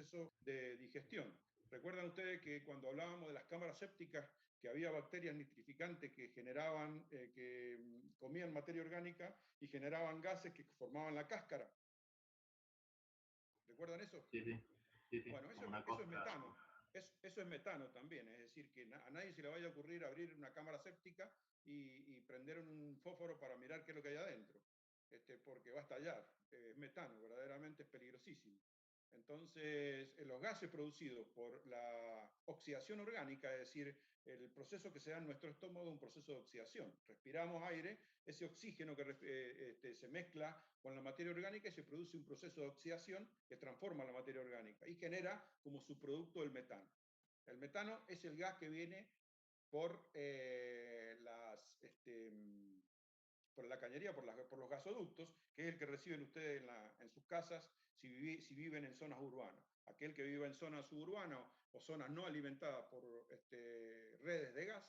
proceso de digestión. ¿Recuerdan ustedes que cuando hablábamos de las cámaras sépticas, que había bacterias nitrificantes que generaban, que comían materia orgánica y generaban gases que formaban la cáscara? ¿Recuerdan eso? Sí, sí. Sí, sí, Bueno, eso es metano. Eso es metano también, es decir, que a nadie se le vaya a ocurrir abrir una cámara séptica y prender un fósforo para mirar qué es lo que hay adentro, porque va a estallar. Es metano, verdaderamente es peligrosísimo. Entonces, los gases producidos por la oxidación orgánica, es decir, el proceso que se da en nuestro estómago es un proceso de oxidación. Respiramos aire, ese oxígeno que se mezcla con la materia orgánica y se produce un proceso de oxidación que transforma la materia orgánica y genera como subproducto el metano. El metano es el gas que viene por por la cañería, por los gasoductos, que es el que reciben ustedes en sus casas si viven en zonas urbanas. Aquel que viva en zonas suburbanas o zonas no alimentadas por redes de gas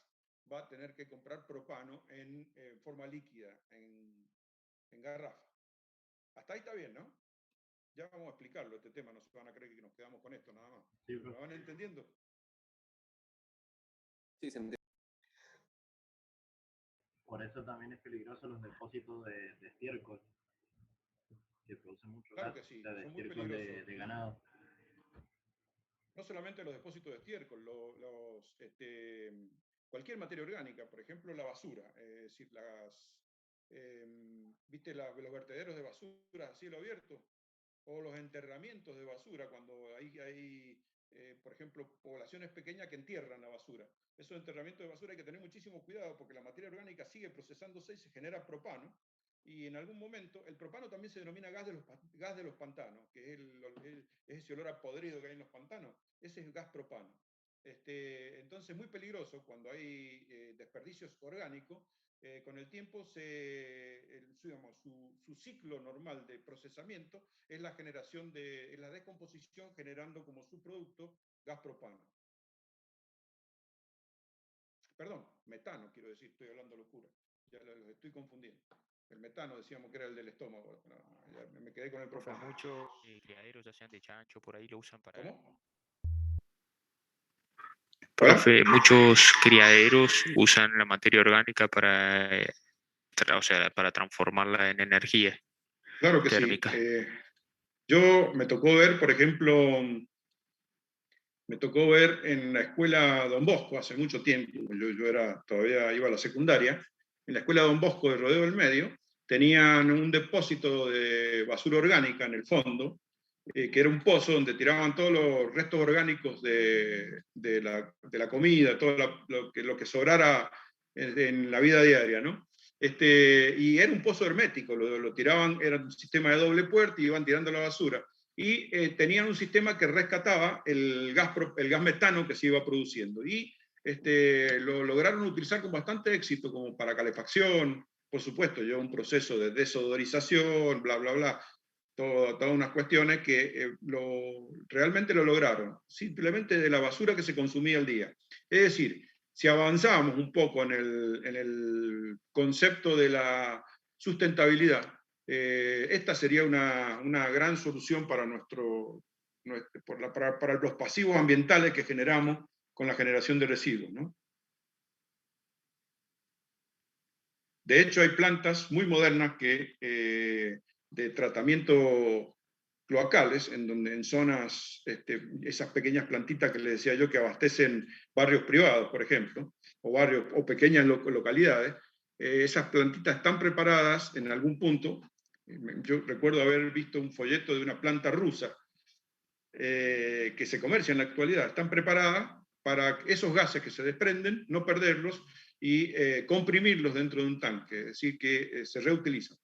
va a tener que comprar propano en forma líquida, en garrafa. Hasta ahí está bien, ¿no? Ya vamos a explicarlo este tema, no se van a creer que nos quedamos con esto nada más. Sí, ¿Me van entendiendo? Sí, se entiende. por eso también es peligroso los depósitos de estiércol, que producen mucho Claro gas, que o sí, sea, de son muy estiércol peligrosos. de ganado. No solamente los depósitos de estiércol, cualquier materia orgánica, por ejemplo la basura, es decir, ¿viste los vertederos de basura a cielo abierto? O los enterramientos de basura, cuando hay por ejemplo, poblaciones pequeñas que entierran la basura. Esos enterramientos de basura hay que tener muchísimo cuidado porque la materia orgánica sigue procesándose y se genera propano. Y en algún momento, el propano también se denomina gas de los pantanos, que es ese olor a podrido que hay en los pantanos. Ese es gas propano. Entonces, muy peligroso cuando hay desperdicios orgánicos. Con el tiempo, su ciclo normal de procesamiento es la descomposición generando como subproducto gas propano. Perdón, metano, quiero decir, estoy hablando locura. Ya los estoy confundiendo. El metano decíamos que era el del estómago. No, ya me quedé con el propano. Muchos criaderos, ya sean de chancho, por ahí lo usan para... ¿Cómo? Profe, muchos criaderos usan la materia orgánica o sea, para transformarla en energía Claro que térmica. sí. Me tocó ver, por ejemplo, en la escuela Don Bosco hace mucho tiempo, todavía iba a la secundaria, en la escuela Don Bosco de Rodeo del Medio, tenían un depósito de basura orgánica en el fondo, que era un pozo donde tiraban todos los restos orgánicos de la comida, todo lo que sobrara en la vida diaria, ¿no? Y era un pozo hermético, lo tiraban, era un sistema de doble puerta y iban tirando la basura. Y tenían un sistema que rescataba el gas metano que se iba produciendo. Y lo lograron utilizar con bastante éxito como para calefacción, por supuesto, lleva un proceso de desodorización, bla, bla, bla, todas unas cuestiones que realmente lo lograron, simplemente de la basura que se consumía al día. Es decir, si avanzábamos un poco en el concepto de la sustentabilidad, esta sería una gran solución para para los pasivos ambientales que generamos con la generación de residuos, ¿no? De hecho, hay plantas muy modernas de tratamiento cloacales, en zonas, esas pequeñas plantitas que les decía yo que abastecen barrios privados, por ejemplo, o pequeñas localidades. Esas plantitas están preparadas en algún punto. Yo recuerdo haber visto un folleto de una planta rusa que se comercia en la actualidad. Están preparadas para esos gases que se desprenden, no perderlos y comprimirlos dentro de un tanque, es decir, que se reutilizan.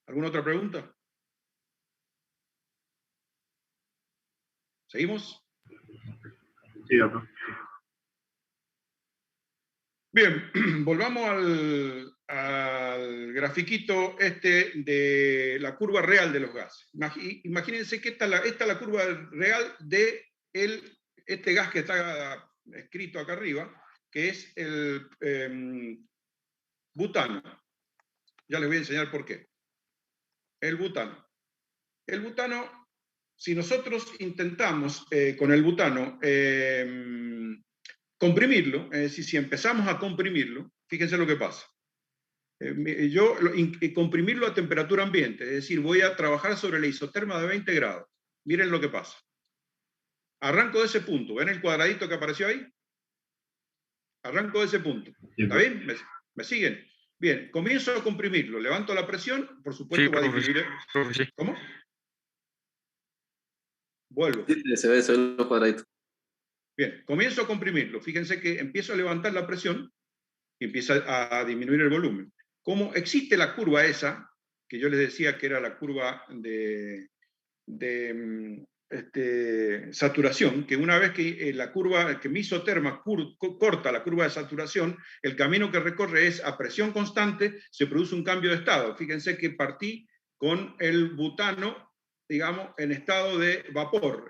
¿Alguna otra pregunta? ¿Seguimos? Sí, doctor. Bien, volvamos al grafiquito de la curva real de los gases. Imagínense que esta es la curva real de este gas que está escrito acá arriba, que es el butano. Ya les voy a enseñar por qué. El butano. El butano si nosotros intentamos con el butano comprimirlo, es decir, si empezamos a comprimirlo, fíjense lo que pasa. Comprimirlo a temperatura ambiente, es decir, voy a trabajar sobre la isoterma de 20 grados. Miren lo que pasa. Arranco de ese punto. ¿Ven el cuadradito que apareció ahí? Arranco de ese punto. ¿Está bien? ¿Me siguen? Bien, comienzo a comprimirlo. Levanto la presión, por supuesto Sí, va a disminuir. sí. ¿Cómo? Vuelvo. Sí, se ven los cuadraditos. Bien, comienzo a comprimirlo. Fíjense que empiezo a levantar la presión y empieza a disminuir el volumen. Como existe la curva esa, que yo les decía que era la curva de saturación, que una vez que la curva, que mi isoterma corta la curva de saturación, el camino que recorre es a presión constante, se produce un cambio de estado. Fíjense que partí con el butano, digamos, en estado de vapor,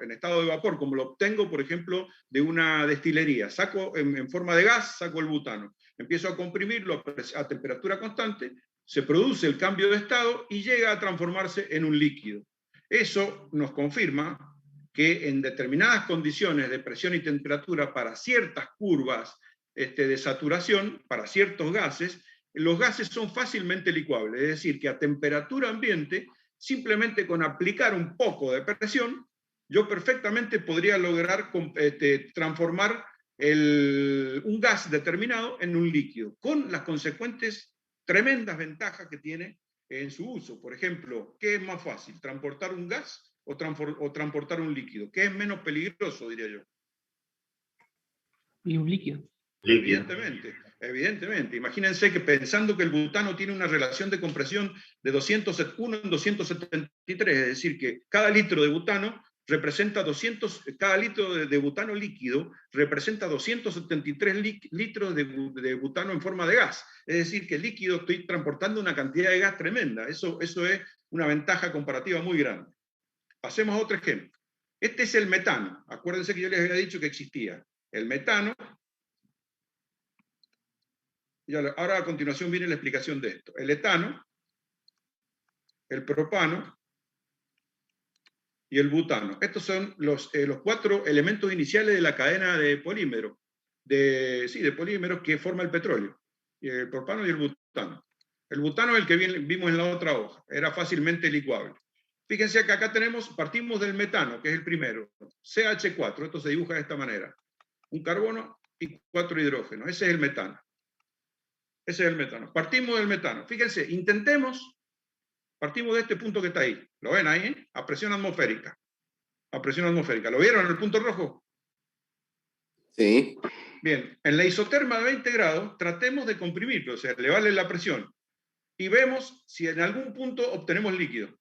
como lo obtengo, por ejemplo, de una destilería. Saco en forma de gas, saco el butano. Empiezo a comprimirlo a temperatura constante, se produce el cambio de estado y llega a transformarse en un líquido. Eso nos confirma que en determinadas condiciones de presión y temperatura para ciertas curvas de saturación, para ciertos gases, los gases son fácilmente licuables, es decir, que a temperatura ambiente, simplemente con aplicar un poco de presión, yo perfectamente podría lograr transformar un gas determinado en un líquido, con las consecuentes tremendas ventajas que tiene en su uso. Por ejemplo, ¿qué es más fácil? ¿Transportar un gas o transportar un líquido? ¿Qué es menos peligroso, diría yo? Y un líquido. Evidentemente, evidentemente. Imagínense que pensando que el butano tiene una relación de compresión de 201 en 273, es decir, que cada litro de butano representa cada litro de butano líquido representa 273 litros de butano en forma de gas. Es decir, que el líquido estoy transportando una cantidad de gas tremenda. Eso es una ventaja comparativa muy grande. Pasemos a otro ejemplo. Este es el metano. Acuérdense que yo les había dicho que existía. El metano. Y ahora a continuación viene la explicación de esto. El etano, el propano y el butano. Estos son los 4 elementos iniciales de la cadena de polímeros, de polímeros que forma el petróleo. El propano y el butano. El butano es el que vimos en la otra hoja. Era fácilmente licuable. Fíjense que acá partimos del metano, que es el primero. CH4, esto se dibuja de esta manera. Un carbono y 4 hidrógenos. Ese es el metano. Ese es el metano. Partimos del metano. Fíjense, partimos de este punto que está ahí. ¿Lo ven ahí? A presión atmosférica. A presión atmosférica. ¿Lo vieron en el punto rojo? Sí. Bien, en la isoterma de 20 grados tratemos de comprimirlo, o sea, elevarle la presión. Y vemos si en algún punto obtenemos líquido.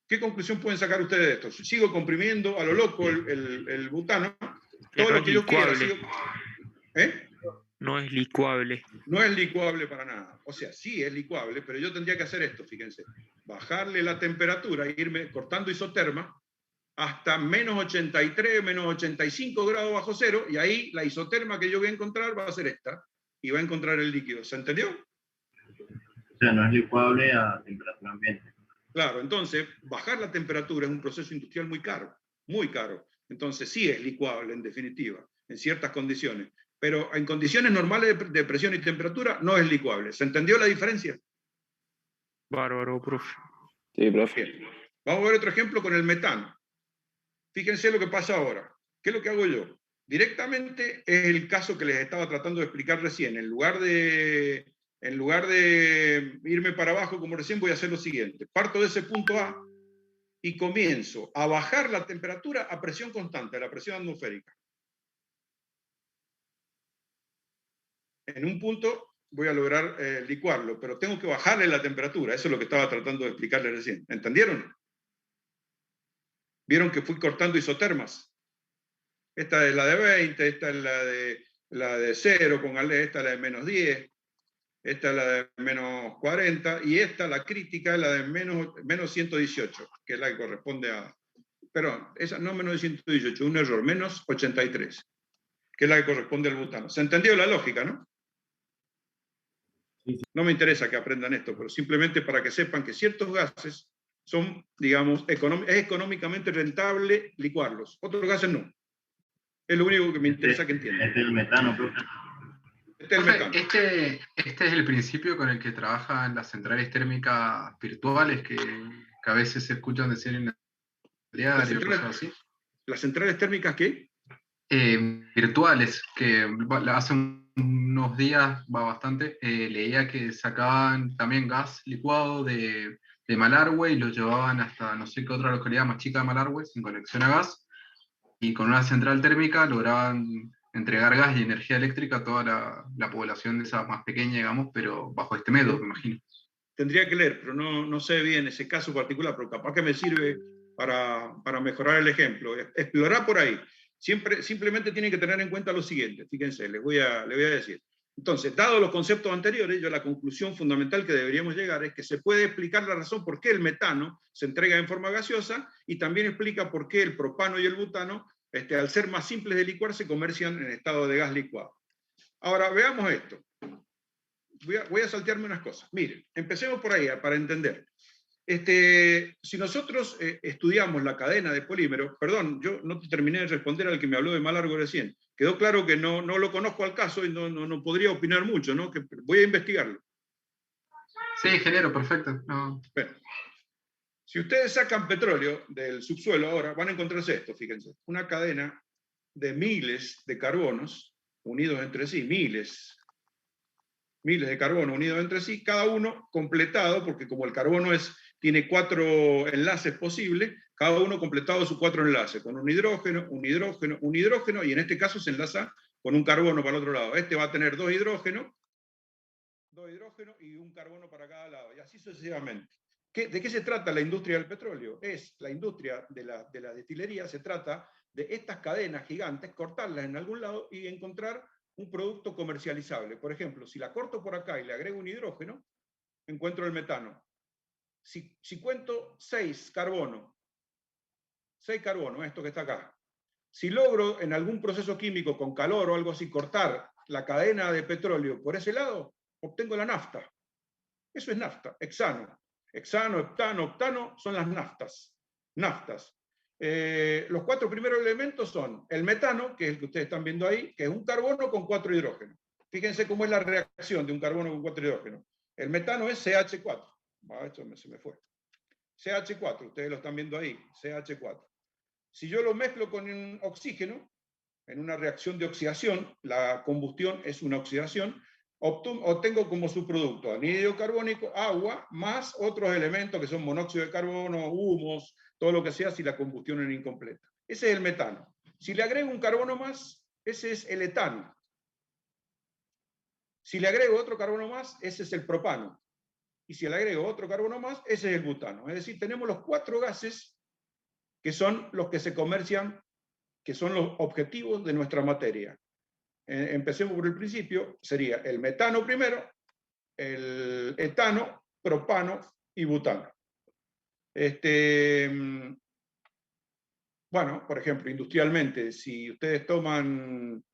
¿Qué conclusión pueden sacar ustedes de esto? Si sigo comprimiendo a lo loco el butano, todo lo que yo quiera. No es licuable. No es licuable para nada. O sea, sí es licuable, pero yo tendría que hacer esto, fíjense. Bajarle la temperatura, irme cortando isoterma hasta menos 83, menos 85 grados bajo cero, y ahí la isoterma que yo voy a encontrar va a ser esta, y va a encontrar el líquido. ¿Se entendió? O sea, no es licuable a temperatura ambiente. Claro, entonces, bajar la temperatura es un proceso industrial muy caro, muy caro. Entonces, sí es licuable, en definitiva, en ciertas condiciones. Pero en condiciones normales de presión y temperatura no es licuable. ¿Se entendió la diferencia? Bárbaro, profe. Sí, profe. Bien. Vamos a ver otro ejemplo con el metano. Fíjense lo que pasa ahora. ¿Qué es lo que hago yo? Directamente es el caso que les estaba tratando de explicar recién. En lugar de irme para abajo como recién, voy a hacer lo siguiente. Parto de ese punto A y comienzo a bajar la temperatura a presión constante, a la presión atmosférica. En un punto voy a lograr licuarlo, pero tengo que bajarle la temperatura. Eso es lo que estaba tratando de explicarles recién. ¿Entendieron? ¿Vieron que fui cortando isotermas? Esta es la de 20, esta es la de 0, póngale, esta es la de menos 10, esta es la de menos 40, y esta, la crítica, es la de menos 118, que es la que corresponde a... Perdón, esa no menos 118, un error, menos 83, que es la que corresponde al butano. ¿Se entendió la lógica, no? No me interesa que aprendan esto, pero simplemente para que sepan que ciertos gases son, digamos, es económicamente rentable licuarlos. Otros gases no. Es lo único que me interesa que entiendan. Este es el metano, profe. Este es el Profe, metano. este es el principio con el que trabajan las centrales térmicas virtuales que a veces se escuchan decir en el diario, cosas así. ¿Las centrales térmicas qué? Virtuales, que hace unos días, va bastante, leía que sacaban también gas licuado de Malargüe y lo llevaban hasta no sé qué otra localidad más chica de Malargüe, sin conexión a gas, y con una central térmica lograban entregar gas y energía eléctrica a toda la población de esa más pequeña, digamos, pero bajo este método, me imagino. Tendría que leer, pero no sé bien ese caso particular, pero capaz que me sirve para mejorar el ejemplo. Explorar por ahí. Simplemente tienen que tener en cuenta lo siguiente, fíjense, les voy a decir. Entonces, dado los conceptos anteriores, yo la conclusión fundamental que deberíamos llegar es que se puede explicar la razón por qué el metano se entrega en forma gaseosa y también explica por qué el propano y el butano, al ser más simples de licuar, se comercian en estado de gas licuado. Ahora, veamos esto. Voy a saltearme unas cosas. Miren, empecemos por ahí para entender. Si nosotros estudiamos la cadena de polímeros, perdón, yo no te terminé de responder al que me habló de Malargüe recién. Quedó claro que no lo conozco al caso y no podría opinar mucho, ¿no? Que voy a investigarlo. Sí, ingeniero, perfecto. No. Bueno, si ustedes sacan petróleo del subsuelo ahora, van a encontrarse esto, fíjense. Una cadena de miles de carbonos unidos entre sí, miles de carbono unidos entre sí, cada uno completado, porque como el carbono tiene 4 enlaces posibles, cada uno completado sus 4 enlaces, con un hidrógeno, un hidrógeno, un hidrógeno, y en este caso se enlaza con un carbono para el otro lado. Este va a tener 2 hidrógenos y un carbono para cada lado, y así sucesivamente. ¿De qué se trata la industria del petróleo? Es la industria de la destilería, se trata de estas cadenas gigantes, cortarlas en algún lado y encontrar un producto comercializable. Por ejemplo, si la corto por acá y le agrego un hidrógeno, encuentro el metano. Si cuento 6 carbono, esto que está acá, si logro en algún proceso químico con calor o algo así cortar la cadena de petróleo por ese lado, obtengo la nafta. Eso es nafta, hexano. Hexano, heptano, octano son las naftas. Los 4 primeros elementos son el metano, que es el que ustedes están viendo ahí, que es un carbono con 4 hidrógenos. Fíjense cómo es la reacción de un carbono con 4 hidrógenos. El metano es CH4. Esto se me fue. CH4, ustedes lo están viendo ahí, CH4. Si yo lo mezclo con un oxígeno, en una reacción de oxidación, la combustión es una oxidación, obtengo como subproducto anhídrido carbónico, agua, más otros elementos que son monóxido de carbono, humos, todo lo que sea si la combustión es incompleta. Ese es el metano. Si le agrego un carbono más, ese es el etano. Si le agrego otro carbono más, ese es el propano. Y si le agrego otro carbono más, ese es el butano. Es decir, tenemos los 4 gases que son los que se comercian, que son los objetivos de nuestra materia. Empecemos por el principio, sería el metano primero, el etano, propano y butano. Bueno, por ejemplo, industrialmente, si ustedes toman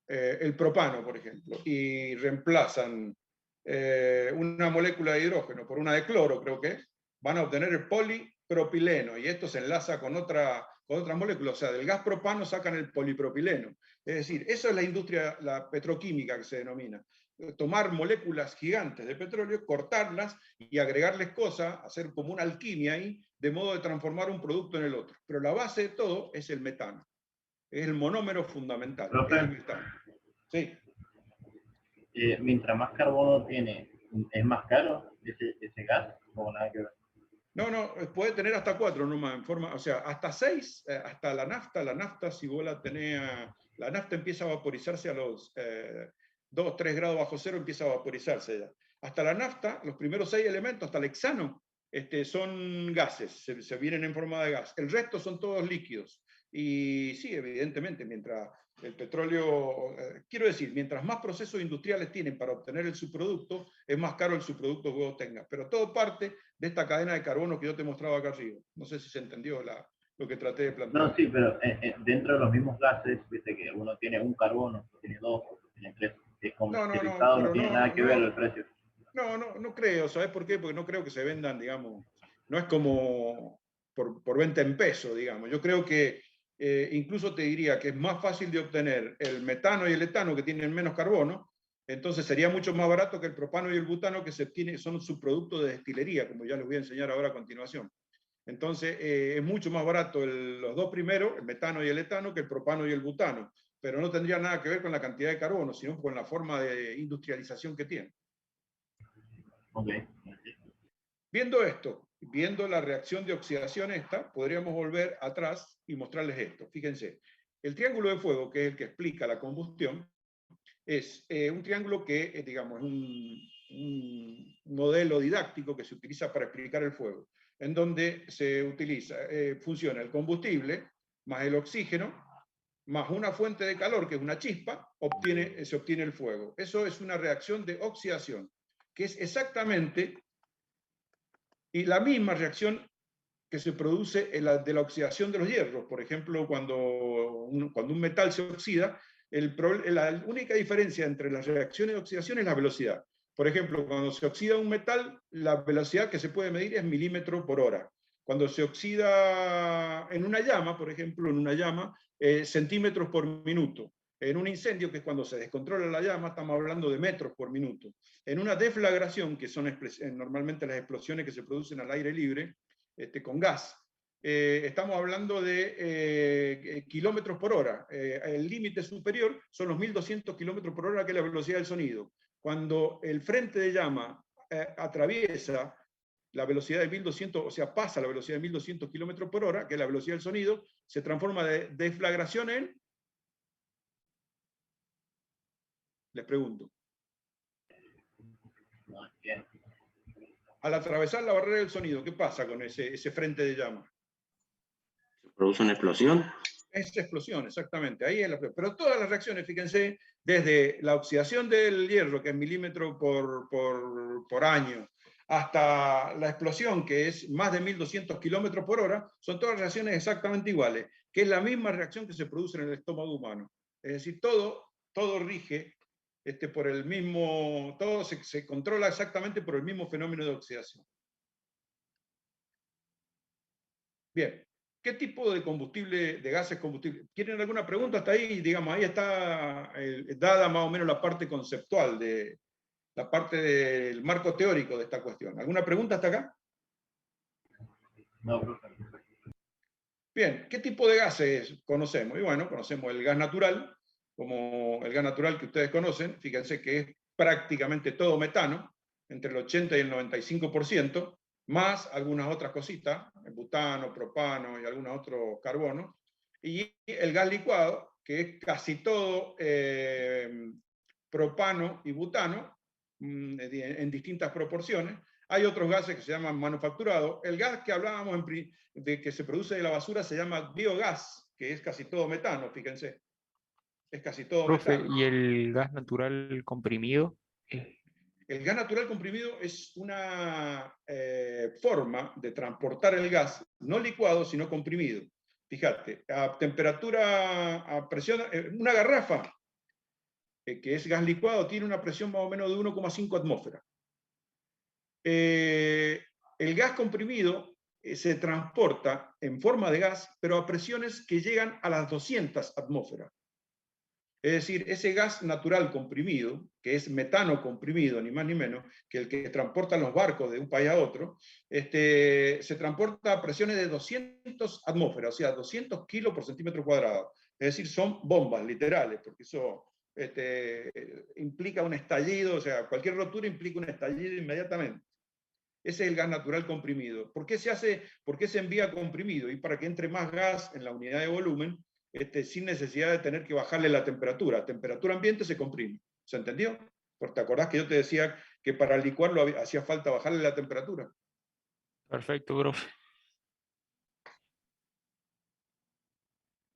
el propano, por ejemplo, y reemplazan una molécula de hidrógeno por una de cloro, creo que van a obtener el polipropileno, y esto se enlaza con otra molécula, o sea, del gas propano sacan el polipropileno. Es decir, eso es la industria, la petroquímica que se denomina. Tomar moléculas gigantes de petróleo, cortarlas y agregarles cosas, hacer como una alquimia ahí, de modo de transformar un producto en el otro. Pero la base de todo es el metano. Es el monómero fundamental. Profe, es el metano. Sí. Mientras más carbono tiene, ¿es más caro ese gas o nada que ver? No, puede tener hasta 4 nomás, o sea, hasta 6, hasta la nafta, si vos la tenés, la nafta empieza a vaporizarse a los 2, 3 grados bajo cero, empieza a vaporizarse ya. Hasta la nafta, los primeros 6 elementos, hasta el hexano, son gases, se vienen en forma de gas. El resto son todos líquidos. Y sí, evidentemente, mientras el petróleo, quiero decir, mientras más procesos industriales tienen para obtener el subproducto, es más caro el subproducto que vos tengas. Pero todo parte de esta cadena de carbono que yo te mostraba acá arriba. No sé si se entendió lo que traté de plantear. No, sí, pero dentro de los mismos gases, viste que uno tiene un carbono, tiene 2, tiene 3, es comercializado, no tiene nada que ver el precio. No creo, ¿sabes por qué? Porque no creo que se vendan, digamos, No es como por venta en peso, digamos. Yo creo que incluso te diría que es más fácil de obtener el metano y el etano, que tienen menos carbono. Entonces sería mucho más barato que el propano y el butano, que son subproductos de destilería, como ya les voy a enseñar ahora a continuación. Entonces es mucho más barato los dos primeros, el metano y el etano, que el propano y el butano. Pero no tendría nada que ver con la cantidad de carbono, sino con la forma de industrialización que tiene. Okay. Viendo esto, viendo la reacción de oxidación esta, podríamos volver atrás y mostrarles esto. Fíjense, el triángulo de fuego, que es el que explica la combustión, es un triángulo que, digamos, es un modelo didáctico que se utiliza para explicar el fuego, en donde se utiliza, funciona el combustible más el oxígeno, más una fuente de calor, que es una chispa, se obtiene el fuego. Eso es una reacción de oxidación, que es exactamente la misma reacción que se produce de la oxidación de los hierros. Por ejemplo, cuando un metal se oxida, la única diferencia entre las reacciones de oxidación es la velocidad. Por ejemplo, cuando se oxida un metal, la velocidad que se puede medir es milímetros por hora. Cuando se oxida en una llama, por ejemplo, centímetros por minuto. En un incendio, que es cuando se descontrola la llama, estamos hablando de metros por minuto. En una deflagración, que son normalmente las explosiones que se producen al aire libre, con gas, estamos hablando de kilómetros por hora. El límite superior son los 1200 kilómetros por hora, que es la velocidad del sonido. Cuando el frente de llama atraviesa la velocidad de 1200, o sea, pasa la velocidad de 1200 kilómetros por hora, que es la velocidad del sonido, se transforma de deflagración en... Les pregunto. Bien. Al atravesar la barrera del sonido, ¿qué pasa con ese frente de llama? ¿Se produce una explosión? Es explosión, exactamente. Ahí es pero todas las reacciones, fíjense, desde la oxidación del hierro, que es milímetro por año, hasta la explosión, que es más de 1200 kilómetros por hora, son todas reacciones exactamente iguales, que es la misma reacción que se produce en el estómago humano. Es decir, todo rige por el mismo, todo se controla exactamente por el mismo fenómeno de oxidación. Bien, ¿qué tipo de combustible, de gases combustible? ¿Tienen alguna pregunta hasta ahí? Digamos, ahí está dada más o menos la parte conceptual, la parte del marco teórico de esta cuestión. ¿Alguna pregunta hasta acá? No, profe. Bien, ¿qué tipo de gases conocemos? Y bueno, conocemos el gas natural, como el gas natural que ustedes conocen. Fíjense que es prácticamente todo metano, entre el 80 y el 95%, más algunas otras cositas, el butano, propano y algunos otros carbonos. Y el gas licuado, que es casi todo propano y butano, en distintas proporciones. Hay otros gases que se llaman manufacturados. El gas que hablábamos de que se produce de la basura se llama biogás, que es casi todo metano, fíjense. Es casi todo Profe, metano. ¿y el gas natural comprimido? El gas natural comprimido es una forma de transportar el gas, no licuado, sino comprimido. Fíjate, a temperatura, a presión, una garrafa, que es gas licuado, tiene una presión más o menos de 1,5 atmósferas. El gas comprimido se transporta en forma de gas, pero a presiones que llegan a las 200 atmósferas. Es decir, ese gas natural comprimido, que es metano comprimido, ni más ni menos, que el que transportan los barcos de un país a otro, se transporta a presiones de 200 atmósferas, o sea, 200 kilos por centímetro cuadrado. Es decir, son bombas literales, porque eso implica un estallido, o sea, cualquier rotura implica un estallido inmediatamente. Ese es el gas natural comprimido. ¿Por qué se envía comprimido? Y para que entre más gas en la unidad de volumen, sin necesidad de tener que bajarle la temperatura. A temperatura ambiente se comprime. ¿Se entendió? Porque te acordás que yo te decía que para licuarlo hacía falta bajarle la temperatura. Perfecto, profe.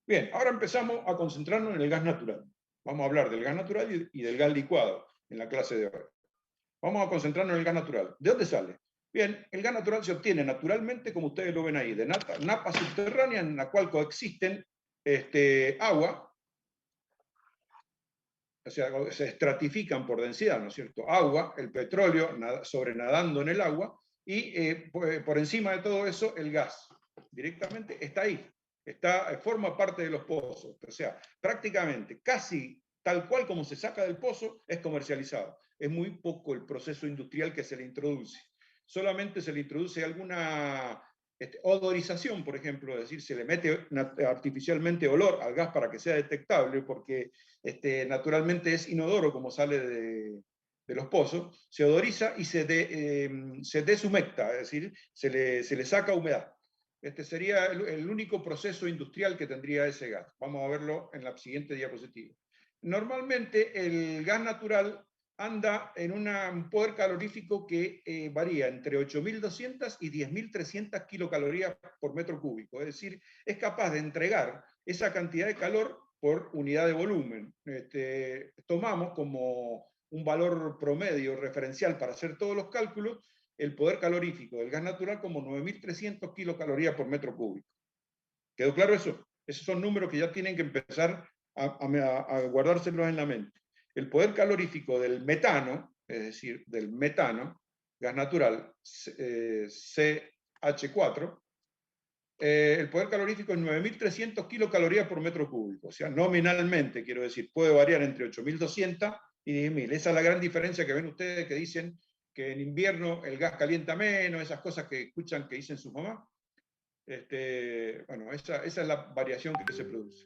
Bien, ahora empezamos a concentrarnos en el gas natural. Vamos a hablar del gas natural y del gas licuado en la clase de hoy. Vamos a concentrarnos en el gas natural. ¿De dónde sale? Bien, el gas natural se obtiene naturalmente, como ustedes lo ven ahí, de napas subterráneas en la cual coexisten agua, o sea, se estratifican por densidad, ¿no es cierto? Agua, el petróleo sobrenadando en el agua, Y por encima de todo eso, el gas. Directamente está ahí. Forma parte de los pozos. O sea, prácticamente, casi tal cual como se saca del pozo, es comercializado. Es muy poco el proceso industrial que se le introduce. Solamente se le introduce alguna odorización, por ejemplo, es decir, se le mete artificialmente olor al gas para que sea detectable, porque naturalmente es inodoro como sale de los pozos, se odoriza y se deshumecta, es decir, se le saca humedad. Este sería el único proceso industrial que tendría ese gas. Vamos a verlo en la siguiente diapositiva. Normalmente el gas natural anda en un poder calorífico que varía entre 8.200 y 10.300 kilocalorías por metro cúbico. Es decir, es capaz de entregar esa cantidad de calor por unidad de volumen. Tomamos como un valor promedio referencial para hacer todos los cálculos el poder calorífico del gas natural como 9.300 kilocalorías por metro cúbico. ¿Quedó claro eso? Esos son números que ya tienen que empezar a guardárselos en la mente. El poder calorífico del metano, es decir, del metano, gas natural, CH4, el poder calorífico es 9.300 kilocalorías por metro cúbico. O sea, nominalmente, quiero decir, puede variar entre 8.200 y 10.000. Esa es la gran diferencia que ven ustedes que dicen que en invierno el gas calienta menos, esas cosas que escuchan que dicen sus mamás. Bueno, esa es la variación que se produce.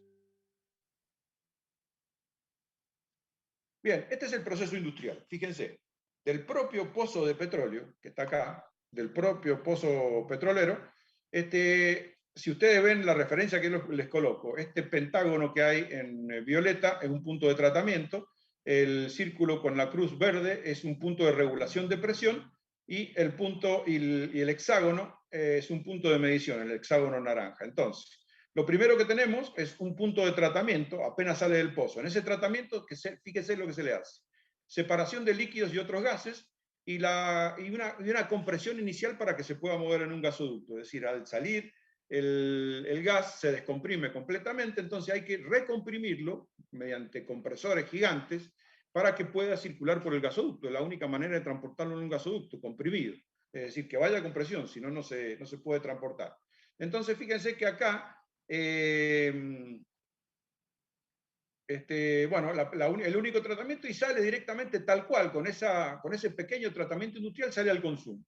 Bien, este es el proceso industrial. Fíjense, del propio pozo de petróleo, que está acá, del propio pozo petrolero, si ustedes ven la referencia que les coloco, este pentágono que hay en violeta es un punto de tratamiento, el círculo con la cruz verde es un punto de regulación de presión, y el hexágono es un punto de medición, el hexágono naranja. Entonces, lo primero que tenemos es un punto de tratamiento, apenas sale del pozo. En ese tratamiento, fíjese lo que se le hace. Separación de líquidos y otros gases y una compresión inicial para que se pueda mover en un gasoducto. Es decir, al salir el gas se descomprime completamente, entonces hay que recomprimirlo mediante compresores gigantes para que pueda circular por el gasoducto. Es la única manera de transportarlo en un gasoducto, comprimido. Es decir, que vaya con presión, si no, no se puede transportar. Entonces, fíjense que acá el único tratamiento y sale directamente tal cual, con ese pequeño tratamiento industrial sale al consumo.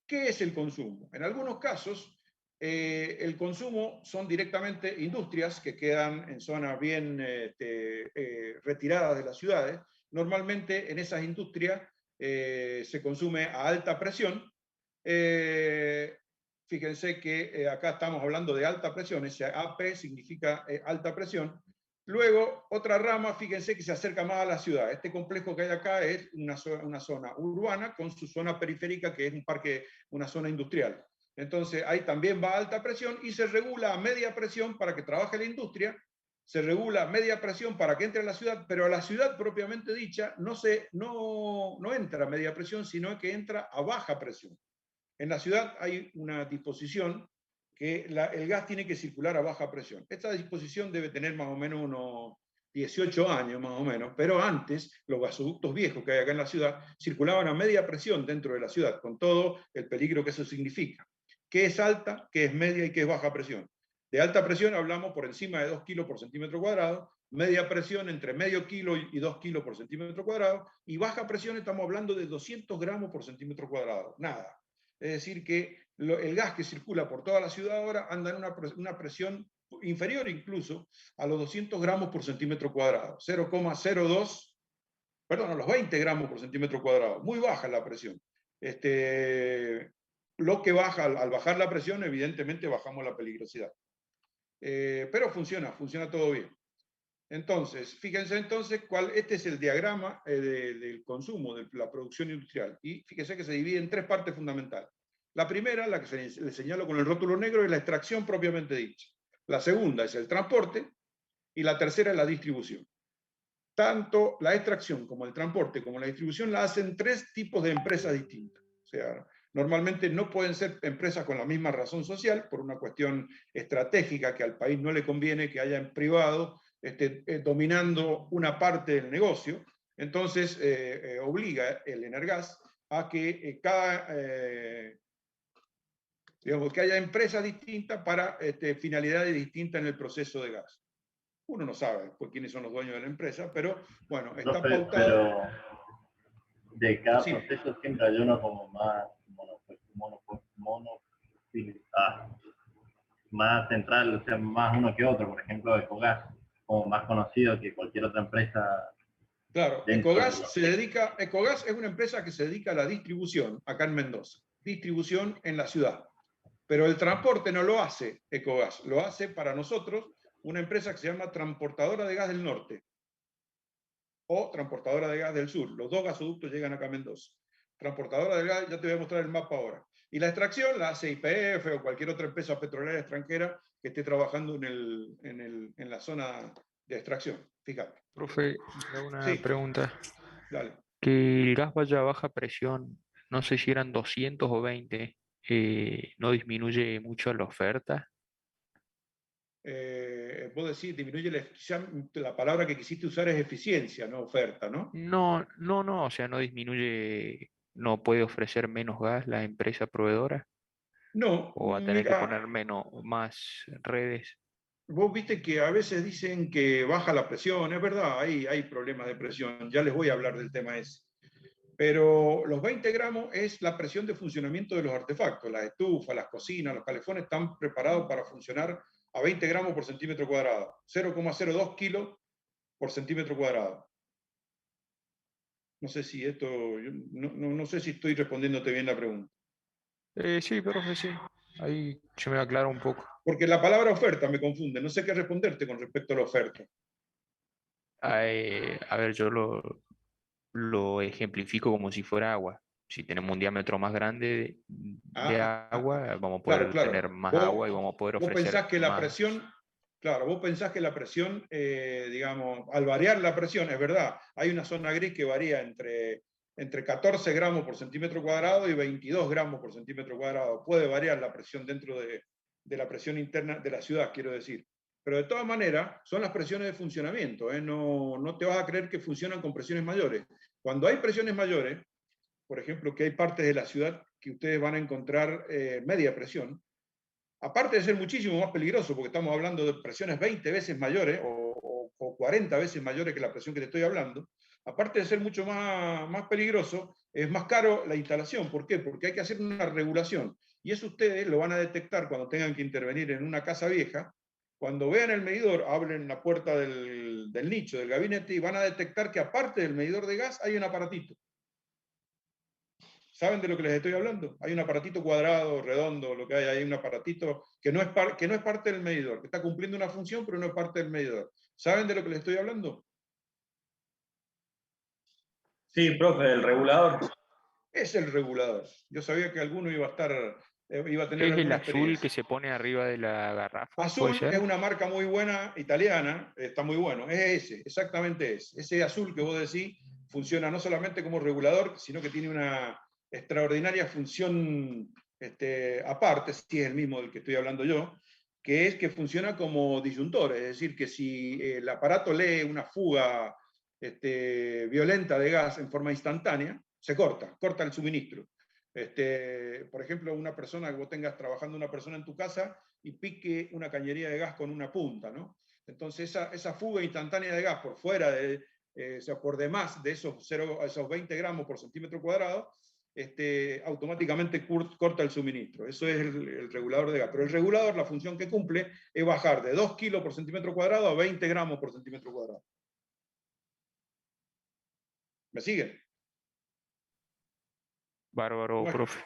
¿Qué es el consumo? En algunos casos, el consumo son directamente industrias que quedan en zonas bien retiradas de las ciudades. Normalmente en esas industrias se consume a alta presión. Fíjense que acá estamos hablando de alta presión, ese AP significa alta presión. Luego, otra rama, fíjense que se acerca más a la ciudad. Este complejo que hay acá es una zona urbana con su zona periférica, que es una zona industrial. Entonces, ahí también va a alta presión y se regula a media presión para que trabaje la industria, se regula a media presión para que entre a la ciudad, pero a la ciudad propiamente dicha no entra a media presión, sino que entra a baja presión. En la ciudad hay una disposición que el gas tiene que circular a baja presión. Esta disposición debe tener más o menos unos 18 años, más o menos, pero antes los gasoductos viejos que hay acá en la ciudad circulaban a media presión dentro de la ciudad, con todo el peligro que eso significa. ¿Qué es alta, qué es media y qué es baja presión? De alta presión hablamos por encima de 2 kilos por centímetro cuadrado, media presión entre medio kilo y 2 kilos por centímetro cuadrado, y baja presión estamos hablando de 200 gramos por centímetro cuadrado, nada. Es decir, que el gas que circula por toda la ciudad ahora anda en una presión inferior incluso a los 200 gramos por centímetro cuadrado, 0,02, perdón, a los 20 gramos por centímetro cuadrado. Muy baja la presión. Lo que baja, al bajar la presión, evidentemente bajamos la peligrosidad. Pero funciona todo bien. Entonces, fíjense entonces este es el diagrama del consumo, de la producción industrial. Y fíjense que se divide en tres partes fundamentales. La primera, la que le señalo con el rótulo negro, es la extracción propiamente dicha. La segunda es el transporte. Y la tercera es la distribución. Tanto la extracción como el transporte como la distribución la hacen tres tipos de empresas distintas. O sea, normalmente no pueden ser empresas con la misma razón social por una cuestión estratégica que al país no le conviene que haya en privado dominando una parte del negocio. Entonces obliga el Energas a que cada Digamos, que haya empresas distintas para finalidades distintas en el proceso de gas. Uno no sabe pues, quiénes son los dueños de la empresa, pero bueno, está Profe, pautado. pero de cada Sí. proceso siempre hay uno como más más central, o sea, más uno que otro. Por ejemplo, Ecogas, como más conocido que cualquier otra empresa Claro, dentro de los... Ecogas es una empresa que se dedica a la distribución acá en Mendoza, distribución en la ciudad. Pero el transporte no lo hace Ecogas, lo hace para nosotros una empresa que se llama Transportadora de Gas del Norte o Transportadora de Gas del Sur. Los dos gasoductos llegan acá a Mendoza. Transportadora de gas, ya te voy a mostrar el mapa ahora. Y la extracción la hace YPF o cualquier otra empresa petrolera extranjera que esté trabajando en la zona de extracción. Fíjate. Profe, le hago una Sí, pregunta. dale. Que el gas vaya a baja presión, no sé si eran 200 o 20, ¿no disminuye mucho la oferta? Vos decís, disminuye la palabra que quisiste usar es eficiencia, no oferta, ¿no? No, no, no, o sea, no disminuye, no puede ofrecer menos gas la empresa proveedora No, o va a tener que mira, poner menos, más redes. vos viste que a veces dicen que baja la presión, es verdad, hay problemas de presión, ya les voy a hablar del tema ese. Pero los 20 gramos es la presión de funcionamiento de los artefactos, las estufas, las cocinas, los calefones están preparados para funcionar a 20 gramos por centímetro cuadrado, 0,02 kilos por centímetro cuadrado. No sé si esto, no sé si estoy respondiéndote bien la pregunta. Sí, profe, sí, ahí se me aclara un poco. Porque la palabra oferta me confunde, no sé qué responderte con respecto a la oferta. A ver, yo lo ejemplifico como si fuera agua. Si tenemos un diámetro más grande de agua, vamos a Claro, poder claro. tener más agua y Vos, vamos a poder vos ofrecer pensás que la más. presión, claro, vos pensás que la presión, digamos, al variar la presión, es verdad, hay una zona gris que varía entre 14 gramos por centímetro cuadrado y 22 gramos por centímetro cuadrado. Puede variar la presión dentro de la presión interna de la ciudad, quiero decir. Pero de todas maneras, son las presiones de funcionamiento. No te vas a creer que funcionan con presiones mayores. Cuando hay presiones mayores, por ejemplo, que hay partes de la ciudad que ustedes van a encontrar media presión, aparte de ser muchísimo más peligroso, porque estamos hablando de presiones 20 veces mayores o 40 veces mayores que la presión que te estoy hablando, aparte de ser mucho más peligroso, es más caro la instalación. ¿Por qué? Porque hay que hacer una regulación. Y eso ustedes lo van a detectar cuando tengan que intervenir en una casa vieja. Cuando vean el medidor, abren la puerta del nicho, del gabinete, y van a detectar que aparte del medidor de gas hay un aparatito. ¿Saben de lo que les estoy hablando? Hay un aparatito cuadrado, redondo, lo que hay un aparatito que no es parte del medidor, que está cumpliendo una función, pero no es parte del medidor. ¿Saben de lo que les estoy hablando? Sí, profe, el regulador. Es el regulador. Yo sabía que alguno iba a tener ¿Es el alguna azul que experiencia. se pone arriba de la garrafa? ¿Puede Azul es ser? una marca muy buena, italiana, está muy bueno. Es ese, exactamente es. Ese azul que vos decís funciona no solamente como regulador, sino que tiene una extraordinaria función aparte, si es el mismo del que estoy hablando yo, que es que funciona como disyuntor, es decir, que si el aparato lee una fuga violenta de gas en forma instantánea, se corta el suministro. Por ejemplo, una persona que vos tengas trabajando una persona en tu casa y pique una cañería de gas con una punta, ¿no? Entonces esa fuga instantánea de gas por fuera o sea, por demás de esos 20 gramos por centímetro cuadrado, automáticamente corta el suministro. Eso es el regulador de gas. Pero el regulador, la función que cumple es bajar de 2 kilos por centímetro cuadrado a 20 gramos por centímetro cuadrado. ¿Me siguen? Bárbaro, profe.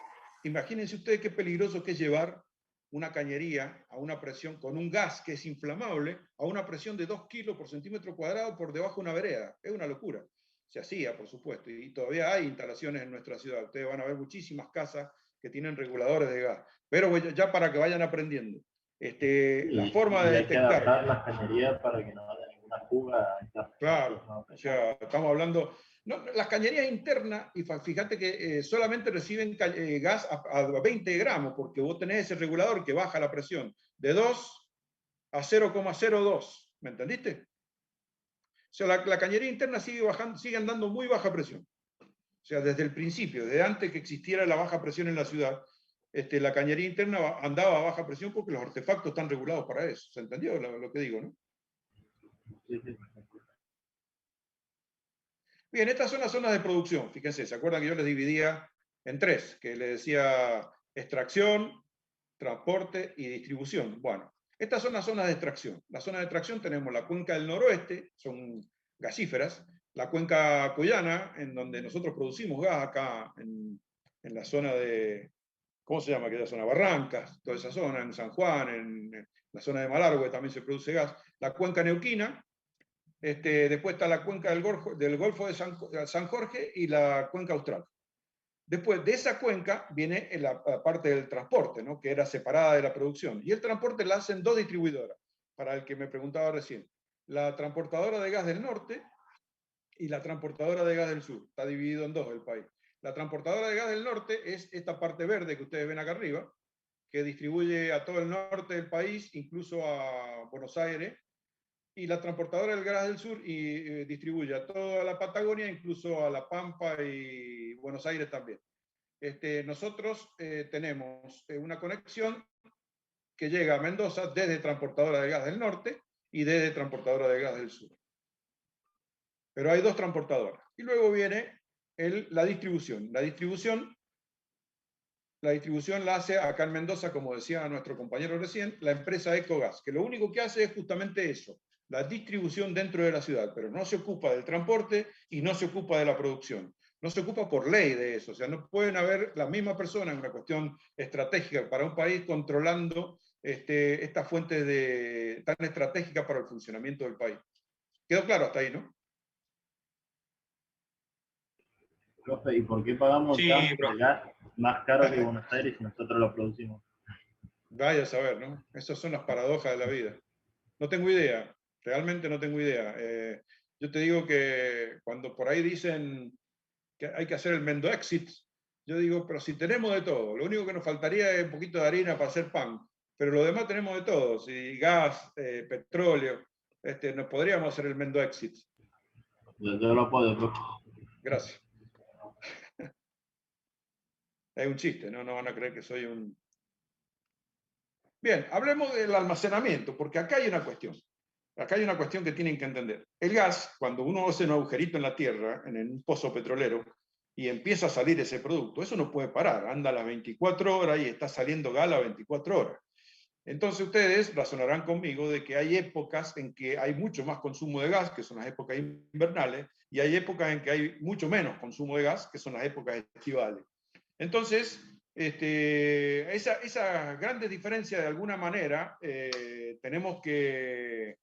Imagínense ustedes qué peligroso que es llevar una cañería a una presión con un gas que es inflamable a una presión de 2 kilos por centímetro cuadrado por debajo de una vereda. Es una locura. Se hacía, por supuesto, y todavía hay instalaciones en nuestra ciudad. Ustedes van a ver muchísimas casas que tienen reguladores de gas. Pero ya para que vayan aprendiendo. La forma de hay que detectar. adaptar las cañerías para que no haya ninguna fuga. Claro, o sea, estamos hablando. No, las cañerías internas, y fíjate que solamente reciben gas a 20 gramos, porque vos tenés ese regulador que baja la presión de 2 a 0,02. ¿Me entendiste? O sea, la cañería interna sigue andando muy baja presión. O sea, desde el principio, desde antes que existiera la baja presión en la ciudad, la cañería interna andaba a baja presión porque los artefactos están regulados para eso. ¿Se entendió lo que digo, no? Sí, sí. Bien, estas son las zonas de producción. Fíjense, ¿se acuerdan que yo les dividía en tres? Que les decía extracción, transporte y distribución. Bueno, estas son las zonas de extracción. La zona de extracción tenemos la cuenca del noroeste, son gasíferas, la cuenca cuyana, en donde nosotros producimos gas acá en la zona de, ¿cómo se llama aquella zona? Barrancas, toda esa zona, en San Juan, en la zona de Malargüe también se produce gas. La cuenca neuquina, después está la cuenca del Golfo de San Jorge y la cuenca austral. Después de esa cuenca viene la parte del transporte, ¿no? Que era separada de la producción. Y el transporte la hacen dos distribuidoras, para el que me preguntaba recién. La transportadora de gas del norte y la transportadora de gas del sur. Está dividido en dos el país. La transportadora de gas del norte es esta parte verde que ustedes ven acá arriba, que distribuye a todo el norte del país, incluso a Buenos Aires, y la transportadora del gas del sur distribuye a toda la Patagonia, incluso a La Pampa y Buenos Aires también. Nosotros tenemos una conexión que llega a Mendoza desde transportadora de gas del norte y desde transportadora de gas del sur. Pero hay dos transportadoras. Y luego viene la distribución. La distribución la hace acá en Mendoza, como decía nuestro compañero recién, la empresa Ecogas, que lo único que hace es justamente eso, la distribución dentro de la ciudad, pero no se ocupa del transporte y no se ocupa de la producción. No se ocupa por ley de eso, o sea, no pueden haber la misma persona en una cuestión estratégica para un país controlando estas fuentes tan estratégicas para el funcionamiento del país. ¿Quedó claro hasta ahí, no? Profe, ¿y por qué pagamos Sí, tanto profe. el gas más caro que Buenos Aires si nosotros lo producimos? Vaya a saber, ¿no? Esas son las paradojas de la vida. No tengo idea, realmente no tengo idea. Yo te digo que cuando por ahí dicen que hay que hacer el Mendo Exit, yo digo, pero si tenemos de todo, lo único que nos faltaría es un poquito de harina para hacer pan, pero lo demás tenemos de todo, si gas, petróleo, nos podríamos hacer el Mendo Exit. Yo lo puedo, profe. Gracias. Es un chiste, ¿no? No van a creer que soy un... Bien, hablemos del almacenamiento, porque acá hay una cuestión. Acá hay una cuestión que tienen que entender. El gas, cuando uno hace un agujerito en la tierra, en un pozo petrolero, y empieza a salir ese producto, eso no puede parar, anda a las 24 horas y está saliendo gas a las 24 horas. Entonces ustedes razonarán conmigo de que hay épocas en que hay mucho más consumo de gas, que son las épocas invernales, y hay épocas en que hay mucho menos consumo de gas, que son las épocas estivales. Entonces, esa grande diferencia de alguna manera tenemos que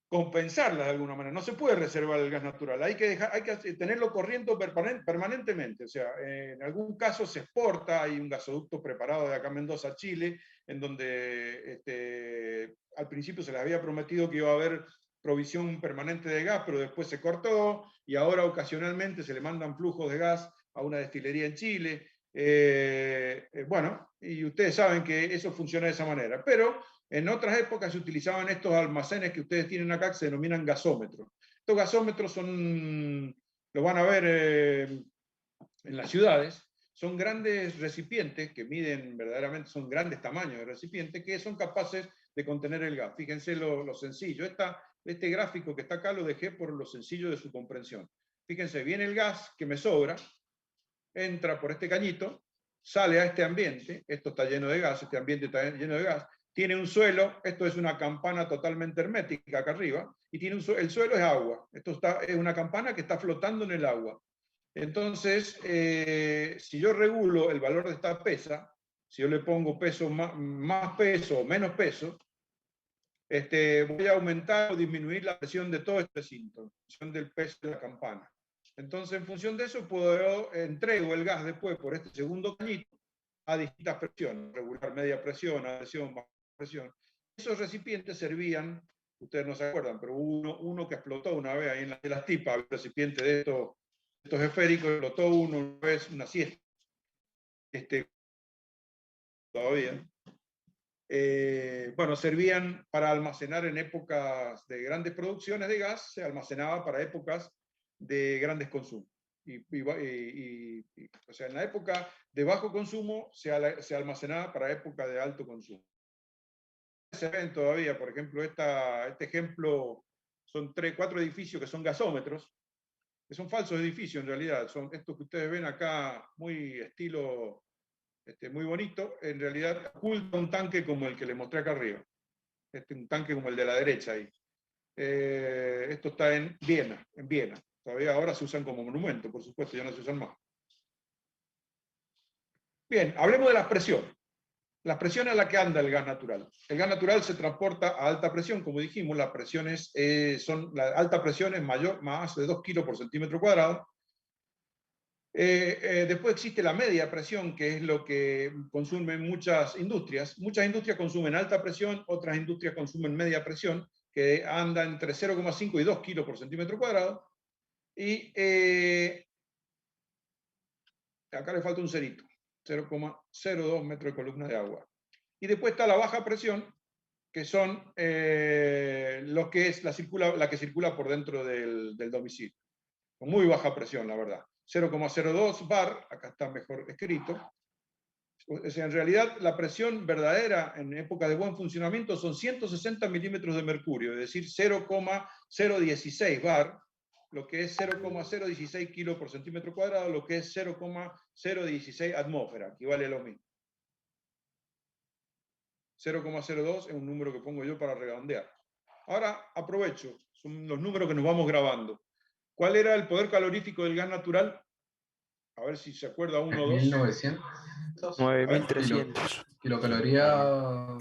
compensarla de alguna manera. No se puede reservar el gas natural, hay que tenerlo corriendo permanentemente. O sea, en algún caso se exporta, hay un gasoducto preparado de acá Mendoza a Chile, en donde al principio se les había prometido que iba a haber provisión permanente de gas, pero después se cortó y ahora ocasionalmente se le mandan flujos de gas a una destilería en Chile. Bueno, y ustedes saben que eso funciona de esa manera, pero en otras épocas se utilizaban estos almacenes que ustedes tienen acá que se denominan gasómetros. Estos gasómetros lo van a ver en las ciudades, son grandes recipientes que miden verdaderamente, son grandes tamaños de recipientes que son capaces de contener el gas. Fíjense lo sencillo. Este gráfico que está acá lo dejé por lo sencillo de su comprensión. Fíjense, viene el gas que me sobra, entra por este cañito, sale a este ambiente, esto está lleno de gas, este ambiente está lleno de gas, tiene un suelo, esto es una campana totalmente hermética acá arriba, y tiene el suelo es agua, es una campana que está flotando en el agua. Entonces, si yo regulo el valor de esta pesa, si yo le pongo peso más peso o menos peso, voy a aumentar o disminuir la presión de todo este recinto, en función del peso de la campana. Entonces, en función de eso, entrego el gas después por este segundo cañito a distintas presiones, regular media presión, a presión, baja presión. Esos recipientes servían, ustedes no se acuerdan, pero hubo uno que explotó una vez ahí en las tipas, el recipiente de estos esféricos, explotó una vez, una siesta. Todavía. Bueno, servían para almacenar en épocas de grandes producciones de gas, se almacenaba para épocas de grandes consumos. O sea, en la época de bajo consumo se almacenaba para época de alto consumo. Se ven todavía, por ejemplo, este ejemplo, son 4 edificios que son gasómetros, que son falsos edificios en realidad, son estos que ustedes ven acá, muy estilo, muy bonito, en realidad oculta un tanque como el que les mostré acá arriba, un tanque como el de la derecha ahí. Esto está en Viena. Todavía ahora se usan como monumento, por supuesto, ya no se usan más. Bien, hablemos de las presiones. La presión a la que anda el gas natural. El gas natural se transporta a alta presión, como dijimos, la alta presión es mayor, más de 2 kilos por centímetro cuadrado. Después existe la media presión, que es lo que consumen muchas industrias. Muchas industrias consumen alta presión, otras industrias consumen media presión, que anda entre 0,5 y 2 kilos por centímetro cuadrado. Y acá le falta un cerito, 0,02 metros de columna de agua. Y después está la baja presión, que son lo que es la que circula por dentro del domicilio. Con muy baja presión, la verdad. 0,02 bar, acá está mejor escrito. O sea, en realidad, la presión verdadera en época de buen funcionamiento son 160 milímetros de mercurio, es decir, 0,016 bar, lo que es 0,016 kilos por centímetro cuadrado, lo que es 0,016 atmósfera, equivale a lo mismo. 0,02 es un número que pongo yo para redondear. Ahora aprovecho, son los números que nos vamos grabando. ¿Cuál era el poder calorífico del gas natural? A ver si se acuerda uno o dos. 1900. 9300. Kilocaloría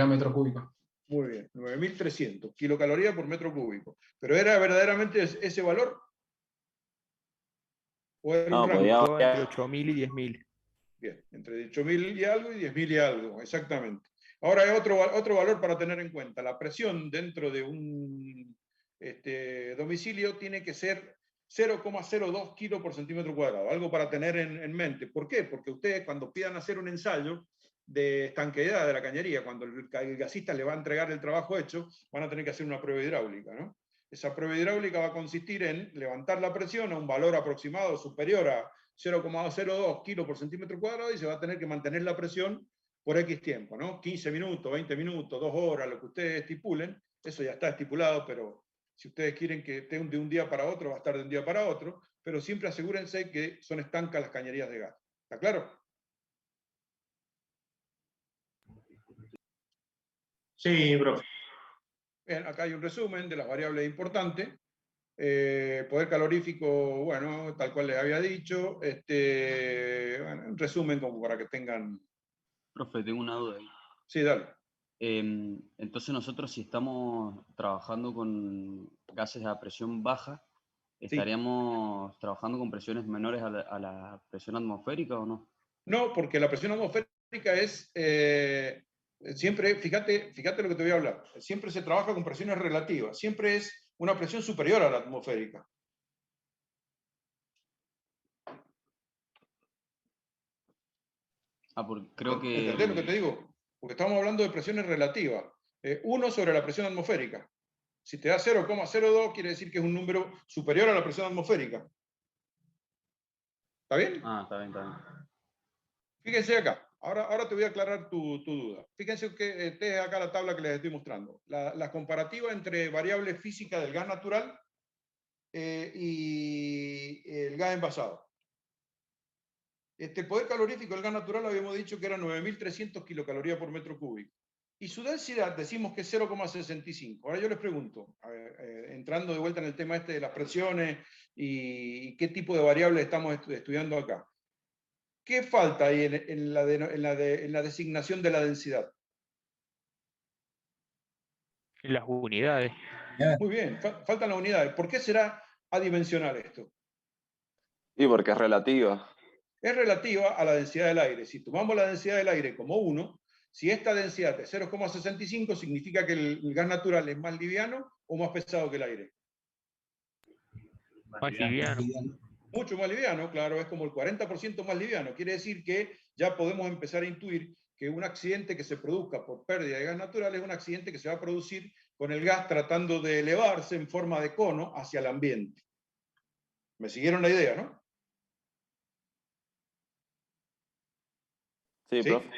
metro cúbico. Muy bien, 9300 kilocalorías por metro cúbico. ¿Pero era verdaderamente ese valor? ¿O era un rango? Entre 8000 y 10000. Bien, entre 8.000 y algo y 10.000 y algo, exactamente. Ahora hay otro valor para tener en cuenta. La presión dentro de un domicilio tiene que ser 0,02 kilos por centímetro cuadrado, algo para tener en mente. ¿Por qué? Porque ustedes cuando pidan hacer un ensayo de estanqueidad de la cañería, cuando el gasista le va a entregar el trabajo hecho, van a tener que hacer una prueba hidráulica, ¿no? Esa prueba hidráulica va a consistir en levantar la presión a un valor aproximado superior a 0,02 kilos por centímetro cuadrado y se va a tener que mantener la presión por X tiempo, ¿no? 15 minutos, 20 minutos, 2 horas, lo que ustedes estipulen. Eso ya está estipulado, pero si ustedes quieren que esté de un día para otro, va a estar de un día para otro, pero siempre asegúrense que son estancas las cañerías de gas. ¿Está claro? Sí, profe. Bien, acá hay un resumen de las variables importantes. Poder calorífico, bueno, tal cual les había dicho. Bueno, un resumen como para que tengan... Profe, tengo una duda ahí. Sí, dale. Entonces nosotros si estamos trabajando con gases a presión baja, ¿estaríamos trabajando con presiones menores a la presión atmosférica o no? No, porque la presión atmosférica es... siempre, fíjate lo que te voy a hablar, siempre se trabaja con presiones relativas, siempre es una presión superior a la atmosférica. Porque creo que... ¿Entendés lo que te digo? Porque estamos hablando de presiones relativas. 1 sobre la presión atmosférica. Si te da 0,02, quiere decir que es un número superior a la presión atmosférica. ¿Está bien? Está bien, está bien. Fíjense acá. Ahora te voy a aclarar tu duda. Fíjense que esta es acá la tabla que les estoy mostrando. La comparativa entre variables físicas del gas natural y el gas envasado. El poder calorífico del gas natural habíamos dicho que era 9.300 kilocalorías por metro cúbico. Y su densidad decimos que es 0,65. Ahora yo les pregunto, entrando de vuelta en el tema de las presiones y qué tipo de variables estamos estudiando acá. ¿Qué falta ahí en la designación de la densidad? Las unidades. Muy bien, faltan las unidades. ¿Por qué será adimensional esto? Sí, porque es relativa. Es relativa a la densidad del aire. Si tomamos la densidad del aire como 1, si esta densidad es 0,65, significa que el gas natural es más liviano o más pesado que el aire. Más liviano. Mucho más liviano, claro, es como el 40% más liviano. Quiere decir que ya podemos empezar a intuir que un accidente que se produzca por pérdida de gas natural es un accidente que se va a producir con el gas tratando de elevarse en forma de cono hacia el ambiente. ¿Me siguieron la idea, no? Sí, ¿Sí? profe.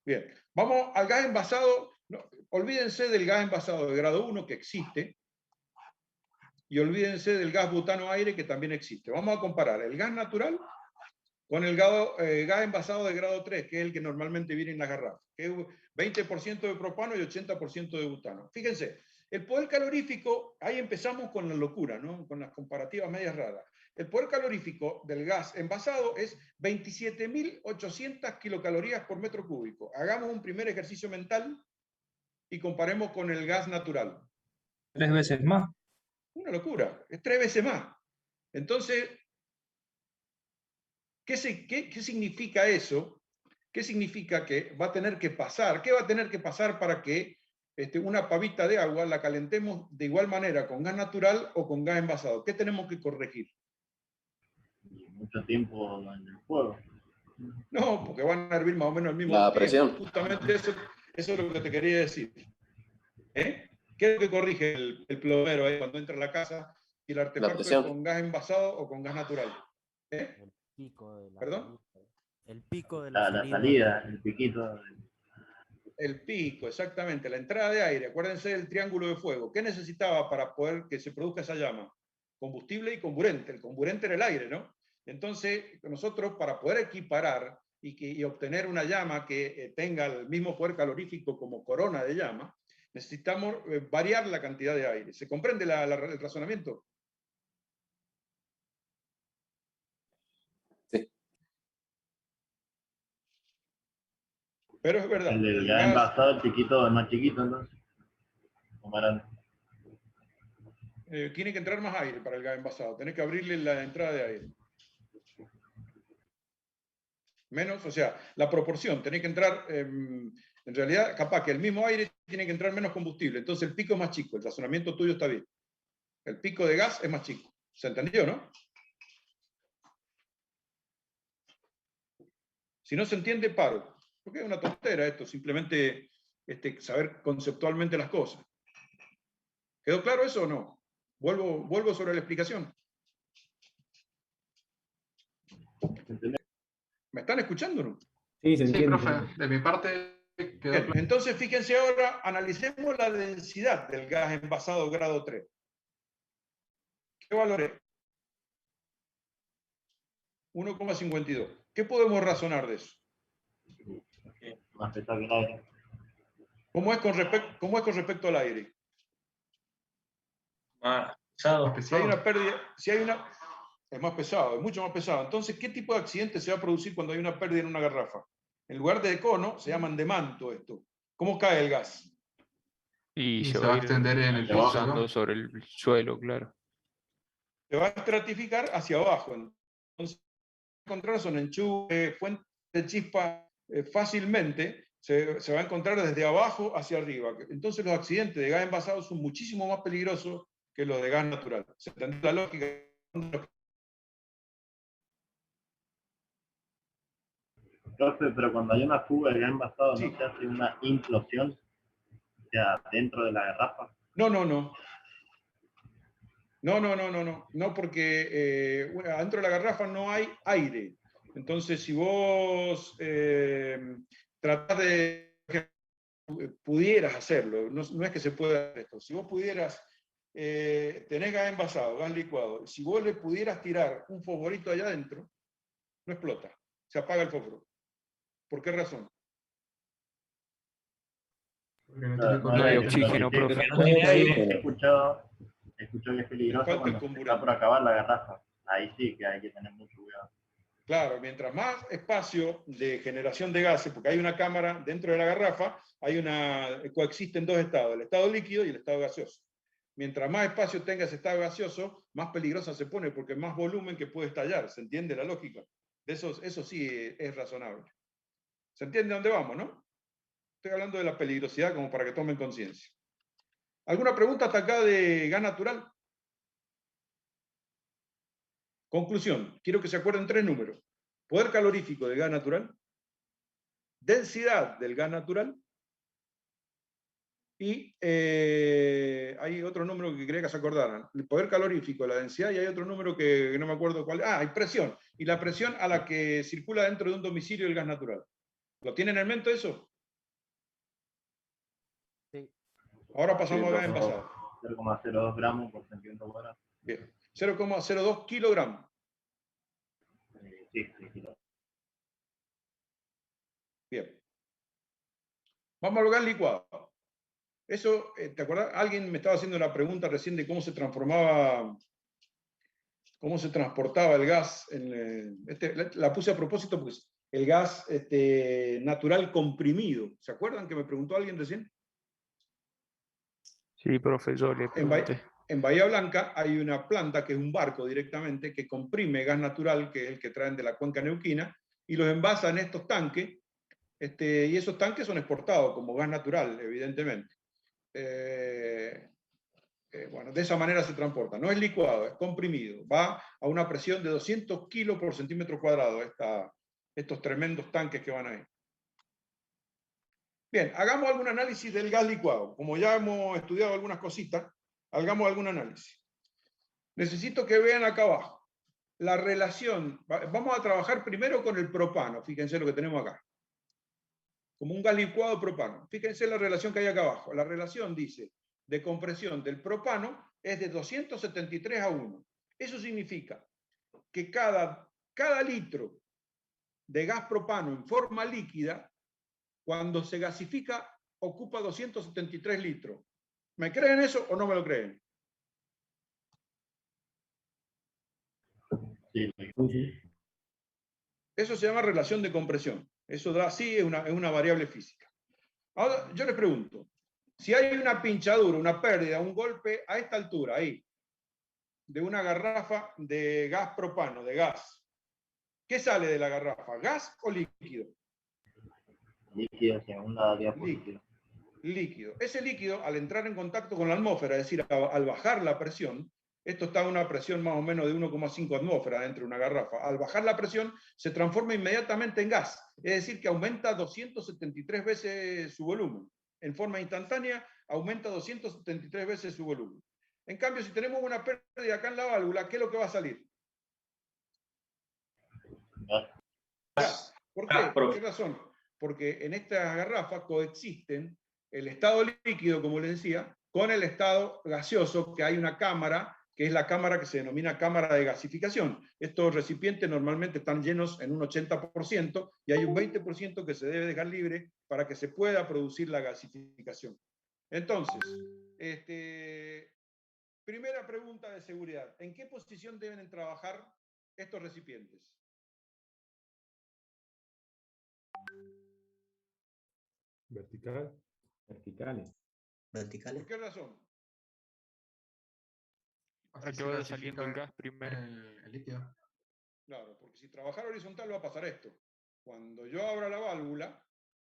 Bien. Vamos al gas envasado. No, olvídense del gas envasado de grado 1 que existe y olvídense del gas butano-aire que también existe. Vamos a comparar el gas natural con el gas envasado de grado 3, que es el que normalmente viene en las garrafas, que es 20% de propano y 80% de butano. Fíjense, el poder calorífico, ahí empezamos con la locura, ¿no? Con las comparativas medias raras. El poder calorífico del gas envasado es 27.800 kilocalorías por metro cúbico. Hagamos un primer ejercicio mental y comparemos con el gas natural. 3 veces más. Una locura, es 3 veces más. Entonces, ¿qué significa eso? ¿Qué significa que va a tener que pasar? ¿Qué va a tener que pasar para que una pavita de agua la calentemos de igual manera con gas natural o con gas envasado? ¿Qué tenemos que corregir? Mucho tiempo en el fuego. No, porque van a hervir más o menos al mismo La tiempo. presión. Justamente eso es lo que te quería decir. ¿Qué es lo que corrige el plomero ahí cuando entra a la casa y el artefacto es presión. con gas envasado o con gas natural? El pico de la ¿Perdón? salida. El pico de la La salida. salida, el piquito. El pico, exactamente, la entrada de aire. Acuérdense del triángulo de fuego. ¿Qué necesitaba para poder que se produzca esa llama? Combustible y comburente. El comburente era el aire, ¿no? Entonces, nosotros para poder equiparar y obtener una llama que tenga el mismo poder calorífico como corona de llama, necesitamos variar la cantidad de aire. ¿Se comprende el razonamiento? Sí. Pero es verdad. El del el gas gas- envasado, el piquito es más chiquito, entonces. O más grande. tiene que entrar más aire para el gas envasado. Tenés que abrirle la entrada de aire. Menos, o sea, la proporción, tenés que entrar, en realidad, capaz que el mismo aire tiene que entrar menos combustible, entonces el pico es más chico, el razonamiento tuyo está bien. El pico de gas es más chico. ¿Se entendió, no? Si no se entiende, paro. Porque es una tontera esto, simplemente saber conceptualmente las cosas. ¿Quedó claro eso o no? Vuelvo sobre la explicación. ¿Me están escuchando o no? Sí, se Sí, entiende. profe, de mi parte quedó Bien, claro. entonces, fíjense ahora, analicemos la densidad del gas envasado grado 3. ¿Qué valor es? 1,52. ¿Qué podemos razonar de eso? Más pesado que el aire. ¿Cómo es con respecto al aire? Más pesado. Más Si hay pesado. una pérdida, es más pesado, es mucho más pesado. Entonces, ¿qué tipo de accidente se va a producir cuando hay una pérdida en una garrafa? En lugar de cono, se llaman de manto esto. ¿Cómo cae el gas? Y Y se se va va a a ir extender en el piso, posando ¿no? sobre el suelo, claro. Se va a estratificar hacia abajo. Entonces, encontrar son enchufes, fuentes de chispa fácilmente, se va a encontrar desde abajo hacia arriba. Entonces los accidentes de gas envasado son muchísimo más peligrosos que los de gas natural. ¿Se entendió la lógica? Profe, pero cuando hay una fuga de gas envasado, Sí. ¿no se hace una implosión? O sea, dentro de la garrafa. No. No, porque adentro de la garrafa no hay aire. Entonces, si vos tratás de pudieras hacerlo, no es que se pueda hacer esto, si vos pudieras tener gas envasado, gas licuado, si vos le pudieras tirar un fosforito allá adentro, no explota, se apaga el fósforo. ¿Por qué razón? Porque no tiene No No hay hay corriente. oxígeno, profe. Porque no tiene aire. He escuchado que es peligroso Falta el cuando se comburente. está por acabar la garrafa. Ahí sí que hay que tener mucho cuidado. Claro, mientras más espacio de generación de gases, porque hay una cámara dentro de la garrafa, coexisten dos estados, el estado líquido y el estado gaseoso. Mientras más espacio tenga ese estado gaseoso, más peligrosa se pone, porque más volumen que puede estallar. ¿Se entiende la lógica? Eso sí es razonable. ¿Se entiende a dónde vamos, no? Estoy hablando de la peligrosidad como para que tomen conciencia. ¿Alguna pregunta hasta acá de gas natural? Conclusión, quiero que se acuerden 3 números. Poder calorífico del gas natural, densidad del gas natural Y hay otro número que quería que se acordaran. El poder calorífico, la densidad, y hay otro número que no me acuerdo cuál. Ah, hay presión. Y la presión a la que circula dentro de un domicilio el gas natural. ¿Lo tienen en mente eso? Sí. Ahora pasamos a gas profe. envasado. 0,02 gramos por centímetro cuadrado. Bien. 0,02 kilogramos. Sí, kilo. Bien. Vamos al gas licuado. Eso, ¿te acuerdas? Alguien me estaba haciendo una pregunta recién de cómo se transformaba, cómo se transportaba el gas. La puse a propósito porque es el gas natural comprimido. ¿Se acuerdan que me preguntó alguien recién? Sí, profe, yo le pregunté. En Bahía Blanca hay una planta que es un barco directamente que comprime gas natural, que es el que traen de la cuenca neuquina, y los envasa en estos tanques, y esos tanques son exportados como gas natural, evidentemente. Bueno, de esa manera se transporta. No es licuado, es comprimido. Va a una presión de 200 kilos por centímetro cuadrado, estos tremendos tanques que van ahí. Bien, hagamos algún análisis del gas licuado. Como ya hemos estudiado algunas cositas, hagamos algún análisis. Necesito que vean acá abajo la relación. Vamos a trabajar primero con el propano. Fíjense lo que tenemos acá. Como un gas licuado propano. Fíjense la relación que hay acá abajo. La relación dice de compresión del propano es de 273 a 1. Eso significa que cada litro de gas propano en forma líquida, cuando se gasifica, ocupa 273 litros. ¿Me creen eso o no me lo creen? Sí. Eso se llama relación de compresión. Eso da, sí, es una variable física. Ahora, yo les pregunto, si hay una pinchadura, una pérdida, un golpe a esta altura, ahí, de una garrafa de gas propano, de gas, ¿qué sale de la garrafa? ¿Gas o líquido? Líquido, segunda diapositiva. Líquido. Ese líquido, al entrar en contacto con la atmósfera, es decir, al bajar la presión, esto está a una presión más o menos de 1,5 atmósfera dentro de una garrafa, al bajar la presión se transforma inmediatamente en gas, es decir, que aumenta 273 veces su volumen. En forma instantánea, aumenta 273 veces su volumen. En cambio, si tenemos una pérdida acá en la válvula, ¿qué es lo que va a salir? Gas. ¿Por qué? ¿Por qué razón? Porque en estas garrafas coexisten el estado líquido, como les decía, con el estado gaseoso, que hay una cámara, que es la cámara que se denomina cámara de gasificación. Estos recipientes normalmente están llenos en un 80% y hay un 20% que se debe dejar libre para que se pueda producir la gasificación. Entonces, primera pregunta de seguridad. ¿En qué posición deben trabajar estos recipientes? Vertical. Verticales. ¿Por qué razón? Para que vaya saliendo el gas primero. El líquido. Claro, porque si trabajar horizontal va a pasar esto. Cuando yo abra la válvula,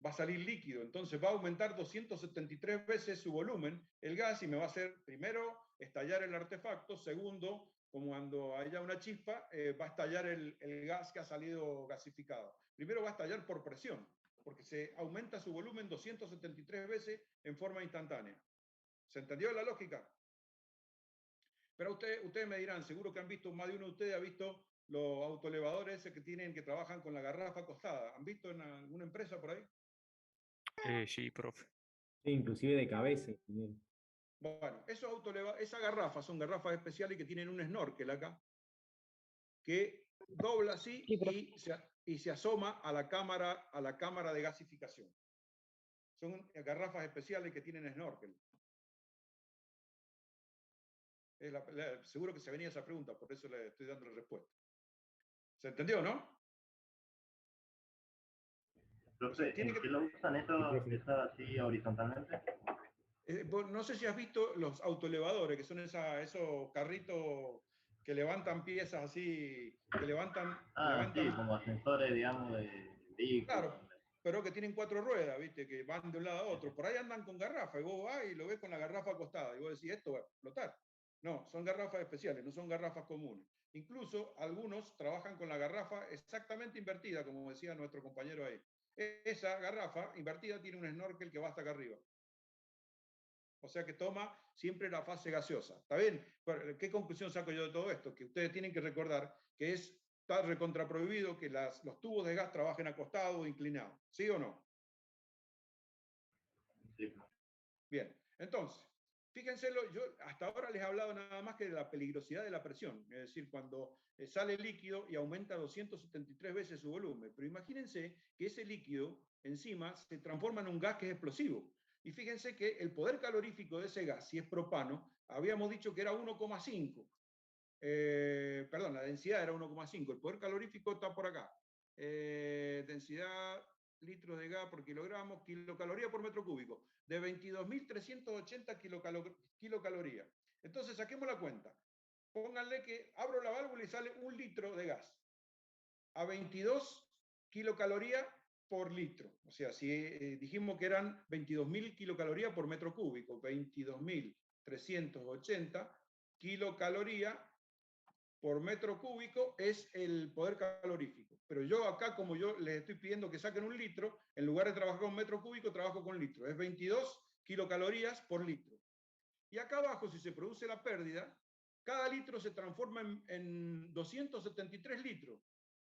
va a salir líquido, entonces va a aumentar 273 veces su volumen el gas y me va a hacer, primero, estallar el artefacto, segundo, como cuando haya una chispa, va a estallar el gas que ha salido gasificado. Primero va a estallar por presión, porque se aumenta su volumen 273 veces en forma instantánea. ¿Se entendió la lógica? Pero ustedes me dirán, seguro que han visto, más de uno de ustedes ha visto los autoelevadores que trabajan con la garrafa acostada. ¿Han visto en alguna empresa por ahí? Sí, profe. Sí, inclusive de cabeza. Bueno, esas garrafas son garrafas especiales que tienen un snorkel acá, que dobla así y se asoma a la cámara de gasificación. Son garrafas especiales que tienen snorkel. Seguro que se venía esa pregunta, por eso le estoy dando la respuesta. ¿Se entendió, no? Entonces, ¿en qué lo usan eso así horizontalmente? No sé si has visto los autoelevadores, que son esos carritos que levantan piezas así, que levantan... Sí, como ascensores, digamos, de vehículos. Claro, pero que tienen 4 ruedas, ¿viste? Que van de un lado a otro. Por ahí andan con garrafa, y vos vas y lo ves con la garrafa acostada, y vos decís, esto va a explotar. No, son garrafas especiales, no son garrafas comunes. Incluso algunos trabajan con la garrafa exactamente invertida, como decía nuestro compañero ahí. Esa garrafa invertida tiene un snorkel que va hasta acá arriba. O sea que toma siempre la fase gaseosa. ¿Está bien? ¿Qué conclusión saco yo de todo esto? Que ustedes tienen que recordar que está recontraprohibido que los tubos de gas trabajen acostados o inclinados. ¿Sí o no? Sí. Bien, entonces, fíjense, yo hasta ahora les he hablado nada más que de la peligrosidad de la presión, es decir, cuando sale líquido y aumenta 273 veces su volumen. Pero imagínense que ese líquido encima se transforma en un gas que es explosivo. Y fíjense que el poder calorífico de ese gas, si es propano, habíamos dicho que era 1,5. Perdón, la densidad era 1,5. El poder calorífico está por acá. Densidad litros de gas por kilogramo, kilocaloría por metro cúbico, de 22.380 kilocalorías. Entonces saquemos la cuenta. Pónganle que abro la válvula y sale 1 litro de gas a 22 kilocalorías por litro. O sea, si dijimos que eran 22.000 kilocalorías por metro cúbico, 22.380 kilocalorías por metro cúbico es el poder calorífico. Pero yo acá, como yo les estoy pidiendo que saquen 1 litro, en lugar de trabajar con metro cúbico, trabajo con litro. Es 22 kilocalorías por litro. Y acá abajo, si se produce la pérdida, cada litro se transforma en 273 litros.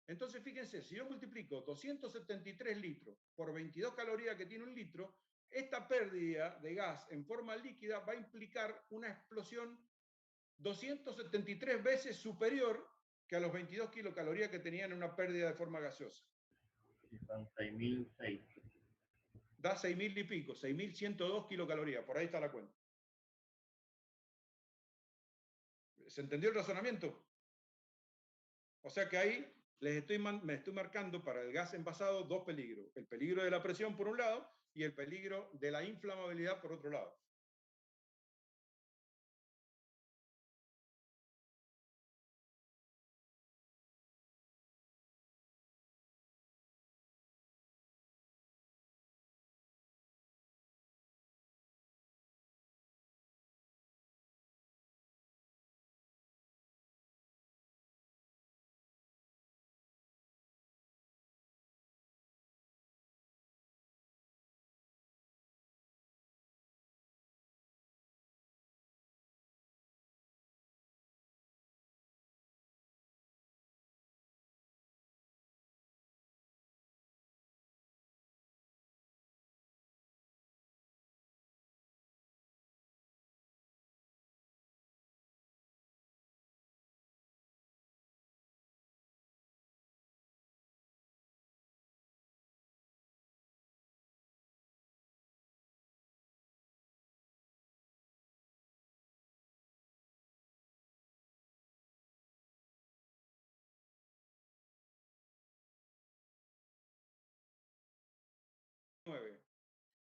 Entonces, fíjense, si yo multiplico 273 litros por 22 calorías que tiene 1 litro, esta pérdida de gas en forma líquida va a implicar una explosión 273 veces superior que a los 22 kilocalorías que tenían en una pérdida de forma gaseosa. Son 6.006. Da 6.000 y pico, 6.102 kilocalorías, por ahí está la cuenta. ¿Se entendió el razonamiento? O sea que ahí me estoy marcando para el gas envasado 2 peligros. El peligro de la presión por un lado y el peligro de la inflamabilidad por otro lado.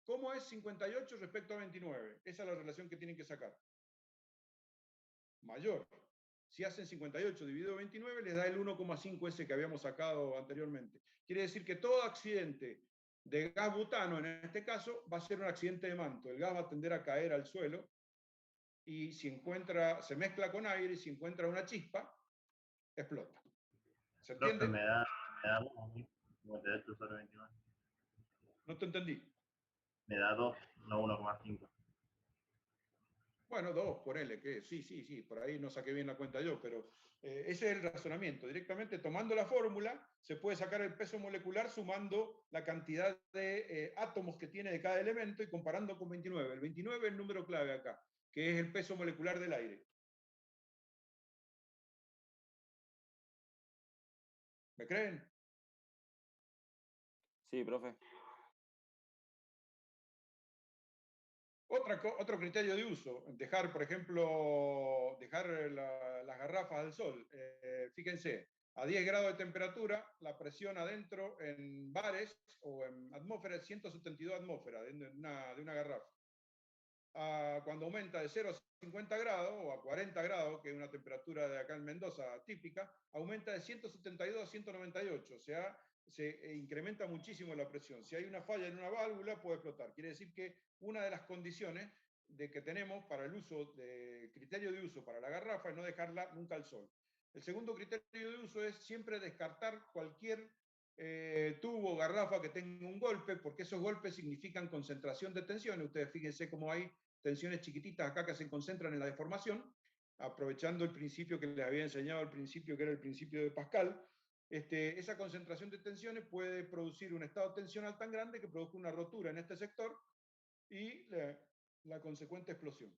¿Cómo es 58 respecto a 29? Esa es la relación que tienen que sacar. Mayor. Si hacen 58 dividido 29, les da el 1,5 ese que habíamos sacado anteriormente. Quiere decir que todo accidente de gas butano, en este caso, va a ser un accidente de manto. El gas va a tender a caer al suelo y si se mezcla con aire y si encuentra una chispa, explota. ¿Se entiende? Me da 58 sobre 29. No te entendí. Me da 2, no 1,5. Bueno, 2, ponele, que sí, por ahí no saqué bien la cuenta yo, pero ese es el razonamiento. Directamente tomando la fórmula, se puede sacar el peso molecular sumando la cantidad de átomos que tiene de cada elemento y comparando con 29. El 29 es el número clave acá, que es el peso molecular del aire. ¿Me creen? Sí, profe. Otro criterio de uso, dejar, por ejemplo, las garrafas al sol. Fíjense, a 10 grados de temperatura, la presión adentro en bares o en atmósfera es 172 atmósferas de una garrafa. Cuando aumenta de 0 a 50 grados o a 40 grados, que es una temperatura de acá en Mendoza típica, aumenta de 172 a 198, o sea, se incrementa muchísimo la presión. Si hay una falla en una válvula, puede explotar. Quiere decir que una de las condiciones que tenemos para el criterio de uso para la garrafa es no dejarla nunca al sol. El segundo criterio de uso es siempre descartar cualquier tubo o garrafa que tenga un golpe, porque esos golpes significan concentración de tensión. Ustedes fíjense cómo hay tensiones chiquititas acá que se concentran en la deformación, aprovechando el principio que les había enseñado al principio, que era el principio de Pascal. Esa concentración de tensiones puede producir un estado tensional tan grande que produzca una rotura en este sector y la consecuente explosión.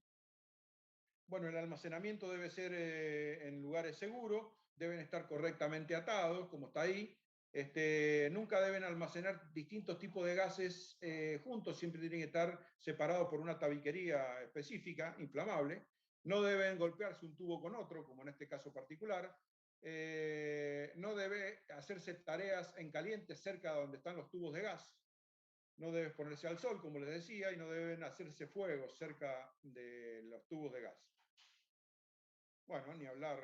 Bueno, el almacenamiento debe ser en lugares seguros, deben estar correctamente atados, como está ahí. Nunca deben almacenar distintos tipos de gases juntos, siempre tienen que estar separados por una tabiquería específica, inflamable. No deben golpearse un tubo con otro, como en este caso particular. No debe hacerse tareas en caliente cerca de donde están los tubos de gas. No debe exponerse al sol, como les decía, y no deben hacerse fuegos cerca de los tubos de gas. Bueno, ni hablar,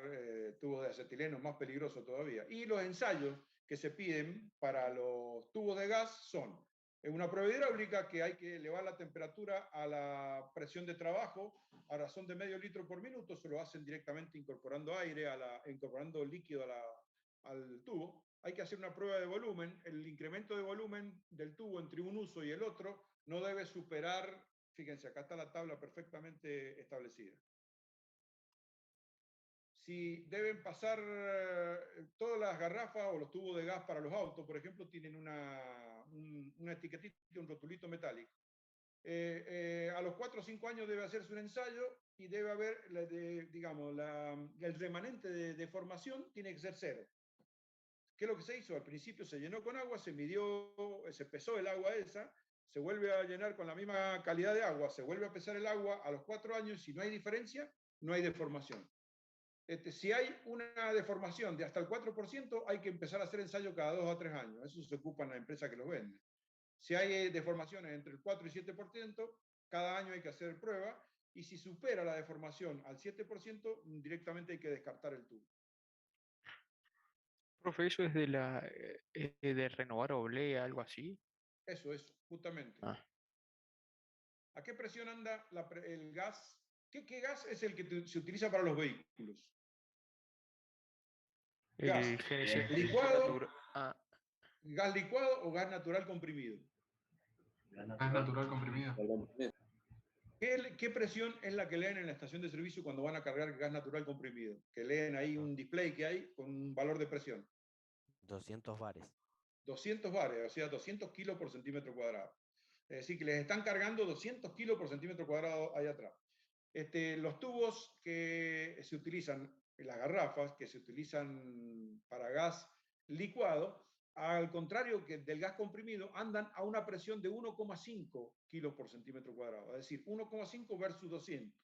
tubos de acetileno, más peligroso todavía. Y los ensayos que se piden para los tubos de gas son una prueba hidráulica, que hay que elevar la temperatura a la presión de trabajo a razón de medio litro por minuto. Se lo hacen directamente incorporando aire, incorporando líquido al tubo. Hay que hacer una prueba de volumen. El incremento de volumen del tubo entre un uso y el otro no debe superar, fíjense, acá está la tabla perfectamente establecida. Si deben pasar todas las garrafas o los tubos de gas para los autos, por ejemplo, tienen una etiquetita, un rotulito metálico. A los 4 o 5 años debe hacerse un ensayo y debe haber, el remanente de deformación tiene que ser 0. ¿Qué es lo que se hizo? Al principio se llenó con agua, se midió, se pesó el agua esa, se vuelve a llenar con la misma calidad de agua, se vuelve a pesar el agua a los 4 años, si no hay diferencia, no hay deformación. Si hay una deformación de hasta el 4%, hay que empezar a hacer ensayo cada 2 o 3 años. Eso se ocupa en la empresa que los vende. Si hay deformaciones entre el 4 y 7%, cada año hay que hacer prueba. Y si supera la deformación al 7%, directamente hay que descartar el tubo. Profe, ¿eso es de renovar oblea, algo así? Eso, justamente. Ah. ¿A qué presión anda el gas? ¿Qué gas es el que se utiliza para los vehículos? Gas licuado, gas licuado o gas natural comprimido. Gas natural comprimido. ¿Qué presión es la que leen en la estación de servicio cuando van a cargar gas natural comprimido? Que leen ahí un display que hay con un valor de presión. 200 bares. 200 bares, o sea, 200 kilos por centímetro cuadrado. Es decir, que les están cargando 200 kilos por centímetro cuadrado ahí atrás. Los tubos que se utilizan, las garrafas que se utilizan para gas licuado, al contrario que del gas comprimido, andan a una presión de 1,5 kilos por centímetro cuadrado, es decir, 1,5 versus 200.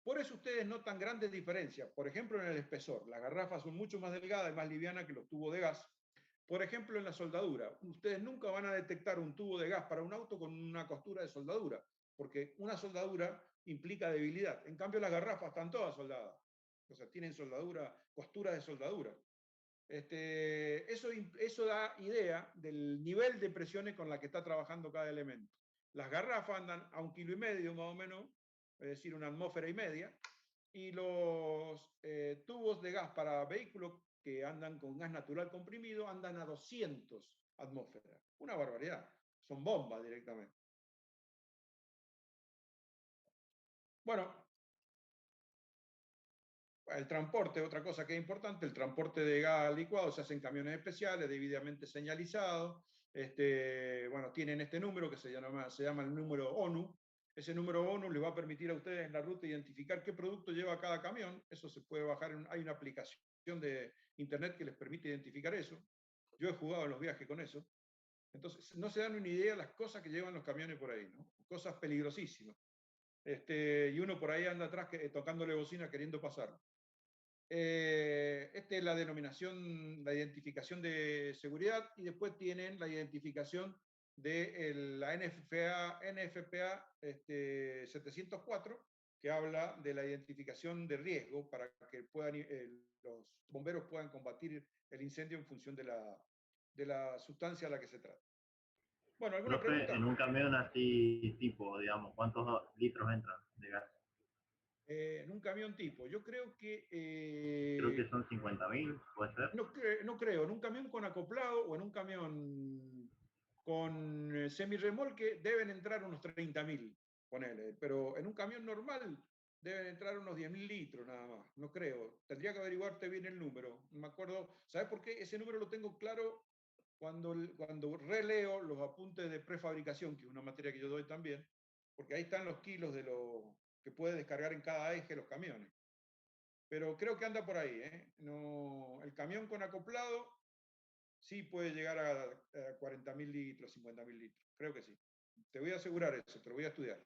Por eso ustedes notan grandes diferencias, por ejemplo en el espesor. Las garrafas son mucho más delgadas y más livianas que los tubos de gas. Por ejemplo en la soldadura. Ustedes nunca van a detectar un tubo de gas para un auto con una costura de soldadura, porque una soldadura implica debilidad. En cambio las garrafas están todas soldadas. O sea, tienen soldadura, costura de soldadura. Eso da idea del nivel de presiones con la que está trabajando cada elemento. Las garrafas andan a 1,5 kilos más o menos, es decir, 1,5 atmósferas, y los tubos de gas para vehículos que andan con gas natural comprimido andan a 200 atmósferas. Una barbaridad. Son bombas directamente. Bueno, el transporte, otra cosa que es importante, el transporte de gas licuado se hace en camiones especiales, debidamente señalizados. Tienen este número que se llama el número ONU. Ese número ONU les va a permitir a ustedes en la ruta identificar qué producto lleva cada camión. Eso se puede bajar, hay una aplicación de internet que les permite identificar eso. Yo he jugado en los viajes con eso. Entonces, no se dan una idea de las cosas que llevan los camiones por ahí, ¿no? Cosas peligrosísimas. Y uno por ahí anda atrás tocándole bocina queriendo pasar. Esta es la denominación, la identificación de seguridad, y después tienen la identificación de la NFPA 704, que habla de la identificación de riesgo para que los bomberos puedan combatir el incendio en función de la sustancia a la que se trata. Bueno, ¿alguna pregunta? En un camión así tipo, digamos, ¿cuántos litros entran de gas? En un camión tipo, yo creo que... Creo que son 50.000, ¿puede ser? No creo, en un camión con acoplado o en un camión con semirremolque deben entrar unos 30.000 ponele. Pero en un camión normal deben entrar unos 10.000 litros nada más, no creo. Tendría que averiguarte bien el número. No me acuerdo, ¿sabes por qué? Ese número lo tengo claro cuando releo los apuntes de prefabricación, que es una materia que yo doy también, porque ahí están los kilos de lo que puede descargar en cada eje los camiones. Pero creo que anda por ahí, ¿eh? No, el camión con acoplado sí puede llegar a 40.000 litros, 50.000 litros. Creo que sí. Te voy a asegurar eso, te lo voy a estudiar.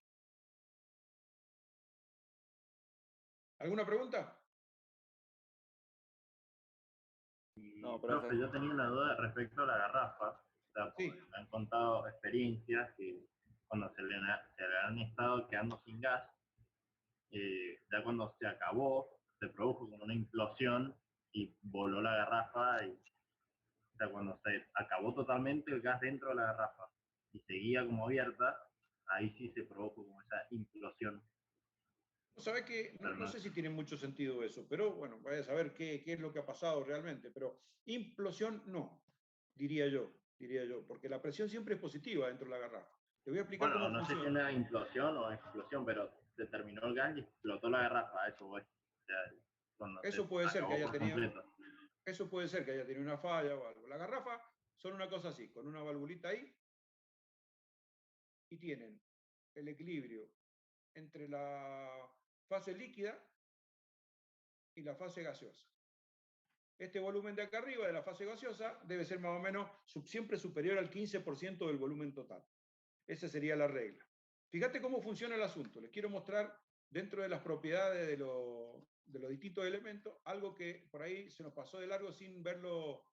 ¿Alguna pregunta? No, Profe, profe. yo tenía una duda respecto a la garrafa. O sea, porque Sí. me han contado experiencias que cuando se le han estado quedando sin gas, ya cuando se acabó, se produjo como una implosión y voló la garrafa. Y, o sea, cuando se acabó totalmente el gas dentro de la garrafa y seguía como abierta, ahí sí se produjo como esa implosión. ¿Sabes que no, Pero no no, sé si tiene mucho sentido eso, pero bueno, vaya a saber qué es lo que ha pasado realmente. Pero implosión no, diría yo, porque la presión siempre es positiva dentro de la garrafa. Te voy a explicar bueno, cómo no sé si funciona. una implosión o explosión, pero se terminó el gas y explotó la garrafa, a eso voy. O sea, cuando se Eso puede ser que acabó haya por tenido, completo. eso puede ser que haya tenido una falla o algo. La garrafa son una cosa así, con una valvulita ahí, y tienen el equilibrio entre la fase líquida y la fase gaseosa. Este volumen de acá arriba de la fase gaseosa debe ser más o menos siempre superior al 15% del volumen total. Esa sería la regla. Fíjate cómo funciona el asunto. Les quiero mostrar dentro de las propiedades de los distintos elementos algo que por ahí se nos pasó de largo sin verlo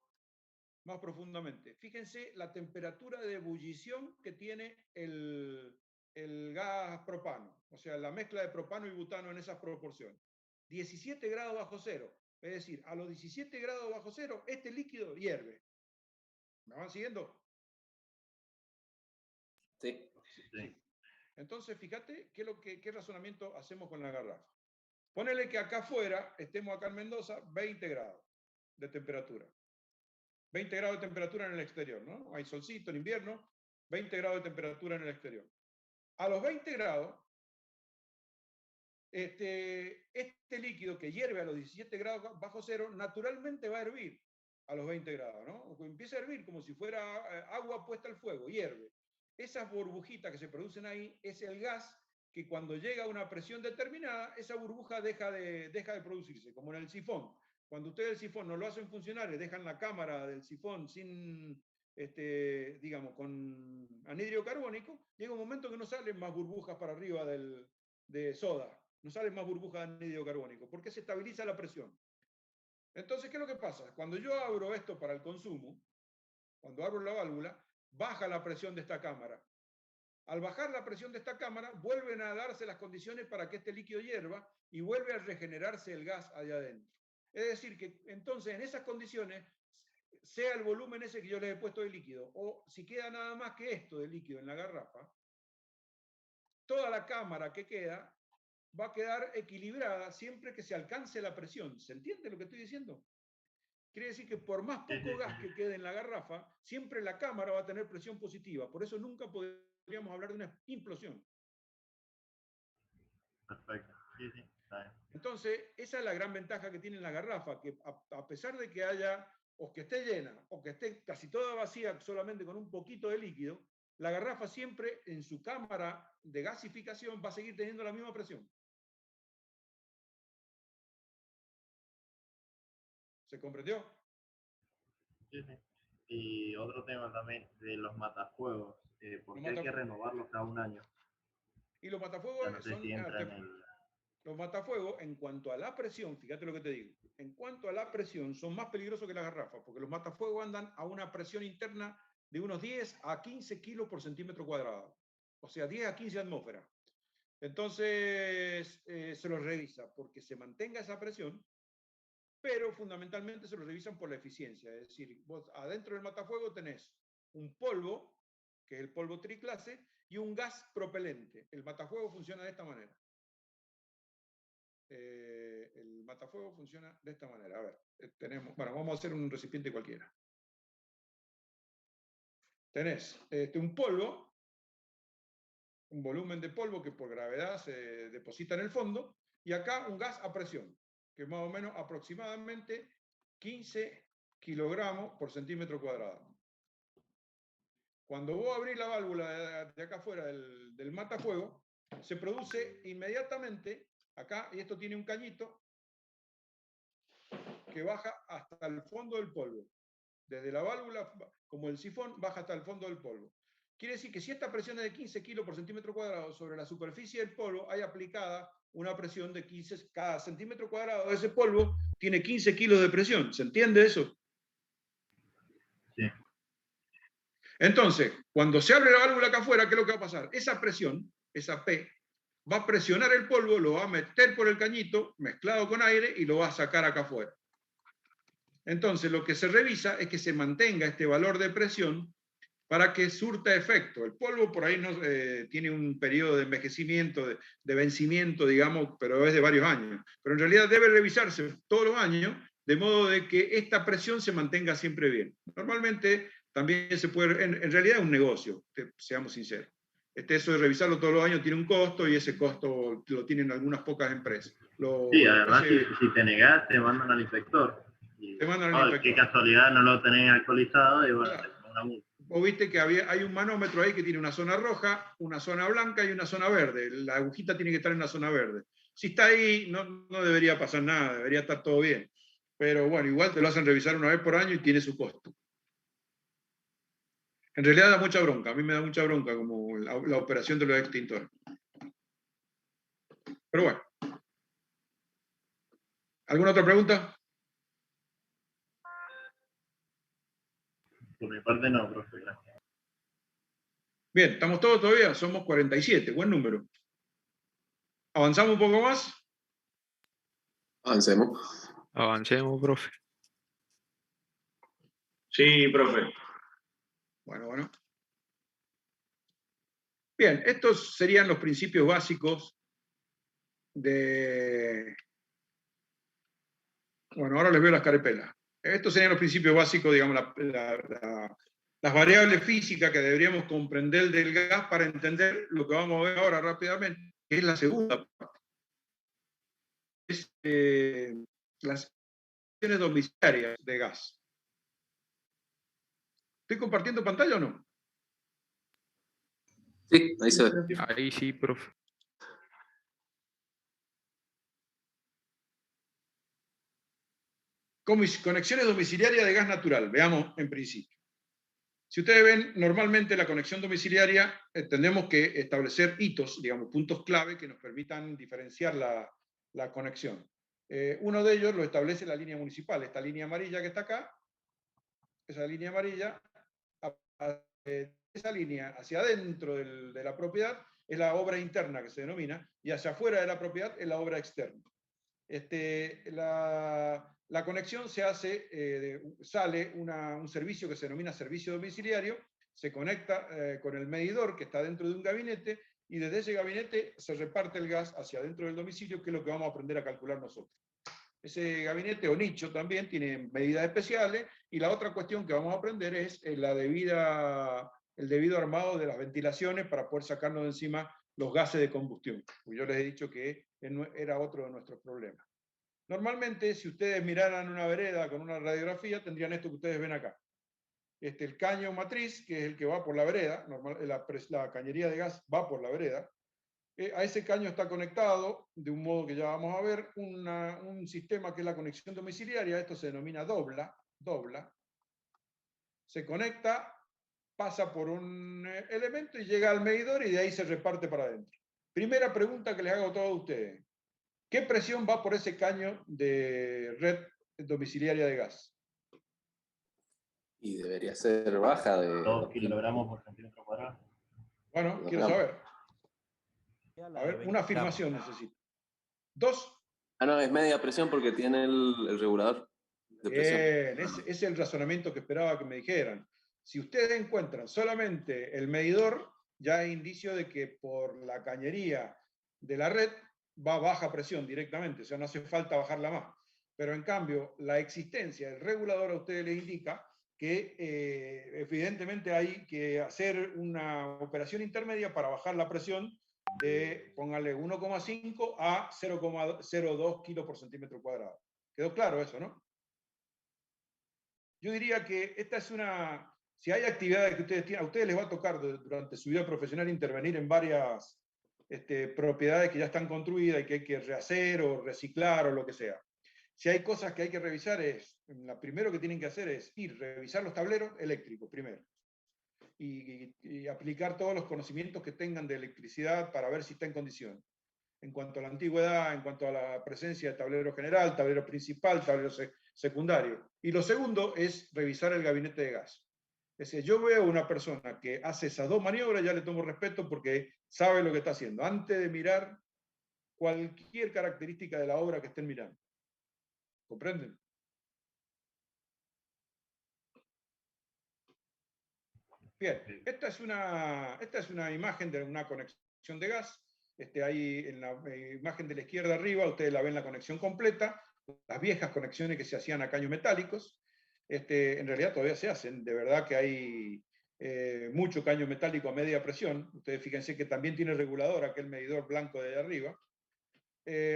más profundamente. Fíjense la temperatura de ebullición que tiene el gas propano, o sea, la mezcla de propano y butano en esas proporciones. 17 grados bajo cero. Es decir, a los 17 grados bajo cero, este líquido hierve. ¿Me van siguiendo? Sí. Sí. Entonces, fíjate qué razonamiento hacemos con la garrafa. Ponele que acá afuera, estemos acá en Mendoza, 20 grados de temperatura. 20 grados de temperatura en el exterior, ¿no? Hay solcito en invierno, 20 grados de temperatura en el exterior. A los 20 grados, este líquido que hierve a los 17 grados bajo cero, naturalmente va a hervir a los 20 grados, ¿no? Empieza a hervir como si fuera agua puesta al fuego, hierve. Esas burbujitas que se producen ahí es el gas que cuando llega a una presión determinada, esa burbuja deja de producirse, como en el sifón. Cuando ustedes el sifón no lo hacen funcionar y dejan la cámara del sifón sin, digamos, con anhídrido carbónico, llega un momento que no salen más burbujas para arriba de soda, no salen más burbujas de anhídrido carbónico, porque se estabiliza la presión. Entonces, ¿qué es lo que pasa? Cuando yo abro esto para el consumo, cuando abro la válvula, baja la presión de esta cámara. Al bajar la presión de esta cámara, vuelven a darse las condiciones para que este líquido hierva y vuelve a regenerarse el gas allá adentro. Es decir, que entonces en esas condiciones, sea el volumen ese que yo les he puesto de líquido, o si queda nada más que esto de líquido en la garrafa, toda la cámara que queda va a quedar equilibrada siempre que se alcance la presión. ¿Se entiende lo que estoy diciendo? Quiere decir que por más poco gas que quede en la garrafa, siempre la cámara va a tener presión positiva. Por eso nunca podríamos hablar de una implosión. Perfecto. Sí, sí, está bien. Entonces, esa es la gran ventaja que tiene la garrafa, que a pesar de que haya, o que esté llena, o que esté casi toda vacía solamente con un poquito de líquido, la garrafa siempre en su cámara de gasificación va a seguir teniendo la misma presión. ¿Se comprendió? Sí, sí. Y otro tema también de los matafuegos, ¿por qué hay que renovarlos cada un año? Y los Ya matafuegos no sé son... si entra en el... Los matafuegos, en cuanto a la presión, fíjate lo que te digo, en cuanto a la presión, son más peligrosos que las garrafas, porque los matafuegos andan a una presión interna de unos 10 a 15 kilos por centímetro cuadrado. O sea, 10 a 15 atmósferas. Entonces, se los revisa porque se mantenga esa presión, pero fundamentalmente se los revisan por la eficiencia. Es decir, vos adentro del matafuego tenés un polvo, que es el polvo triclase, y un gas propelente. El matafuego funciona de esta manera. El matafuego funciona de esta manera. A ver, tenemos, bueno, vamos a hacer un recipiente cualquiera. Tenés un polvo un volumen de polvo que por gravedad se deposita en el fondo, y acá un gas a presión, que es más o menos aproximadamente 15 kilogramos por centímetro cuadrado. Cuando vos abrís la válvula de acá afuera del matafuego, se produce inmediatamente acá, y esto tiene un cañito que baja hasta el fondo del polvo. Desde la válvula, como el sifón, baja hasta el fondo del polvo. Quiere decir que si esta presión es de 15 kilos por centímetro cuadrado, sobre la superficie del polvo hay aplicada una presión de 15, cada centímetro cuadrado de ese polvo tiene 15 kilos de presión. ¿Se entiende eso? Sí. Entonces, cuando se abre la válvula acá afuera, ¿qué es lo que va a pasar? Esa presión, esa P, va a presionar el polvo, lo va a meter por el cañito, mezclado con aire, y lo va a sacar acá afuera. Entonces, lo que se revisa es que se mantenga este valor de presión para que surta efecto. El polvo por ahí no, tiene un periodo de envejecimiento, de vencimiento, digamos, pero es de varios años. Pero en realidad debe revisarse todos los años, de modo de que esta presión se mantenga siempre bien. Normalmente también se puede, en realidad es un negocio, seamos sinceros. Eso de revisarlo todos los años tiene un costo, y ese costo lo tienen algunas pocas empresas. Sí, además si te negás, te mandan al inspector. Te mandan al inspector. Qué casualidad, no lo tenés alcoholizado, y bueno, te ponen una multa. Vos viste que hay un manómetro ahí que tiene una zona roja, una zona blanca y una zona verde. La agujita tiene que estar en la zona verde. Si está ahí, no debería pasar nada, debería estar todo bien. Pero bueno, igual te lo hacen revisar una vez por año y tiene su costo. En realidad da mucha bronca, a mí me da mucha bronca como la operación de los extintores. Pero bueno. ¿Alguna otra pregunta? Por mi parte no, profe, gracias. Bien, ¿estamos todos todavía? Somos 47, buen número. ¿Avanzamos un poco más? Avancemos. Avancemos, profe. Sí, profe. Bueno. Bien, estos serían los principios básicos de... Bueno, ahora les veo las carepelas. Estos serían los principios básicos, digamos, las variables físicas que deberíamos comprender del gas para entender lo que vamos a ver ahora rápidamente, que es la segunda parte. Es las conexiones domiciliarias de gas. ¿Estoy compartiendo pantalla o no? Sí, ahí se ve. Ahí sí, profe. Conexiones domiciliarias de gas natural. Veamos en principio. Si ustedes ven, normalmente la conexión domiciliaria tenemos que establecer hitos, digamos, puntos clave que nos permitan diferenciar la conexión. Uno de ellos lo establece la línea municipal, esta línea amarilla que está acá, esa línea amarilla, esa línea hacia adentro de la propiedad es la obra interna que se denomina, y hacia afuera de la propiedad es la obra externa. La conexión se hace, sale un servicio que se denomina servicio domiciliario, se conecta con el medidor que está dentro de un gabinete, y desde ese gabinete se reparte el gas hacia dentro del domicilio, que es lo que vamos a aprender a calcular nosotros. Ese gabinete o nicho también tiene medidas especiales, y la otra cuestión que vamos a aprender es el debido armado de las ventilaciones para poder sacarnos de encima los gases de combustión. Yo les he dicho que era otro de nuestros problemas. Normalmente, si ustedes miraran una vereda con una radiografía, tendrían esto que ustedes ven acá. El caño matriz, que es el que va por la vereda, la cañería de gas va por la vereda. A ese caño está conectado, de un modo que ya vamos a ver, un sistema que es la conexión domiciliaria. Esto se denomina dobla. Se conecta, pasa por un elemento y llega al medidor, y de ahí se reparte para adentro. Primera pregunta que les hago a todos ustedes. ¿Qué presión va por ese caño de red domiciliaria de gas? Y debería ser baja de... 2 kilogramos por centímetro cuadrado. Bueno, quiero saber. A ver, una afirmación necesito. 2. Ah, no, es media presión porque tiene el regulador de presión. Bien, ese es el razonamiento que esperaba que me dijeran. Si ustedes encuentran solamente el medidor, ya hay indicio de que por la cañería de la red va a baja presión directamente, o sea, no hace falta bajarla más. Pero en cambio, la existencia del regulador a ustedes les indica que evidentemente hay que hacer una operación intermedia para bajar la presión de, póngale, 1,5 a 0,02 kilos por centímetro cuadrado. ¿Quedó claro eso, no? Yo diría que esta es una... Si hay actividades que ustedes tienen, a ustedes les va a tocar durante su vida profesional intervenir en varias propiedades que ya están construidas y que hay que rehacer o reciclar o lo que sea. Si hay cosas que hay que revisar, lo primero que tienen que hacer es revisar los tableros eléctricos primero. Y aplicar todos los conocimientos que tengan de electricidad para ver si está en condición. En cuanto a la antigüedad, en cuanto a la presencia de tablero general, tablero principal, tablero secundario. Y lo segundo es revisar el gabinete de gas. Es decir, yo veo a una persona que hace esas dos maniobras, ya le tomo respeto porque sabe lo que está haciendo, antes de mirar cualquier característica de la obra que estén mirando. ¿Comprenden? Bien, esta es una imagen de una conexión de gas. Ahí en la imagen de la izquierda arriba, ustedes la ven la conexión completa, las viejas conexiones que se hacían a caños metálicos. En realidad todavía se hacen, de verdad que hay mucho caño metálico a media presión. Ustedes fíjense que también tiene regulador aquel medidor blanco de ahí arriba.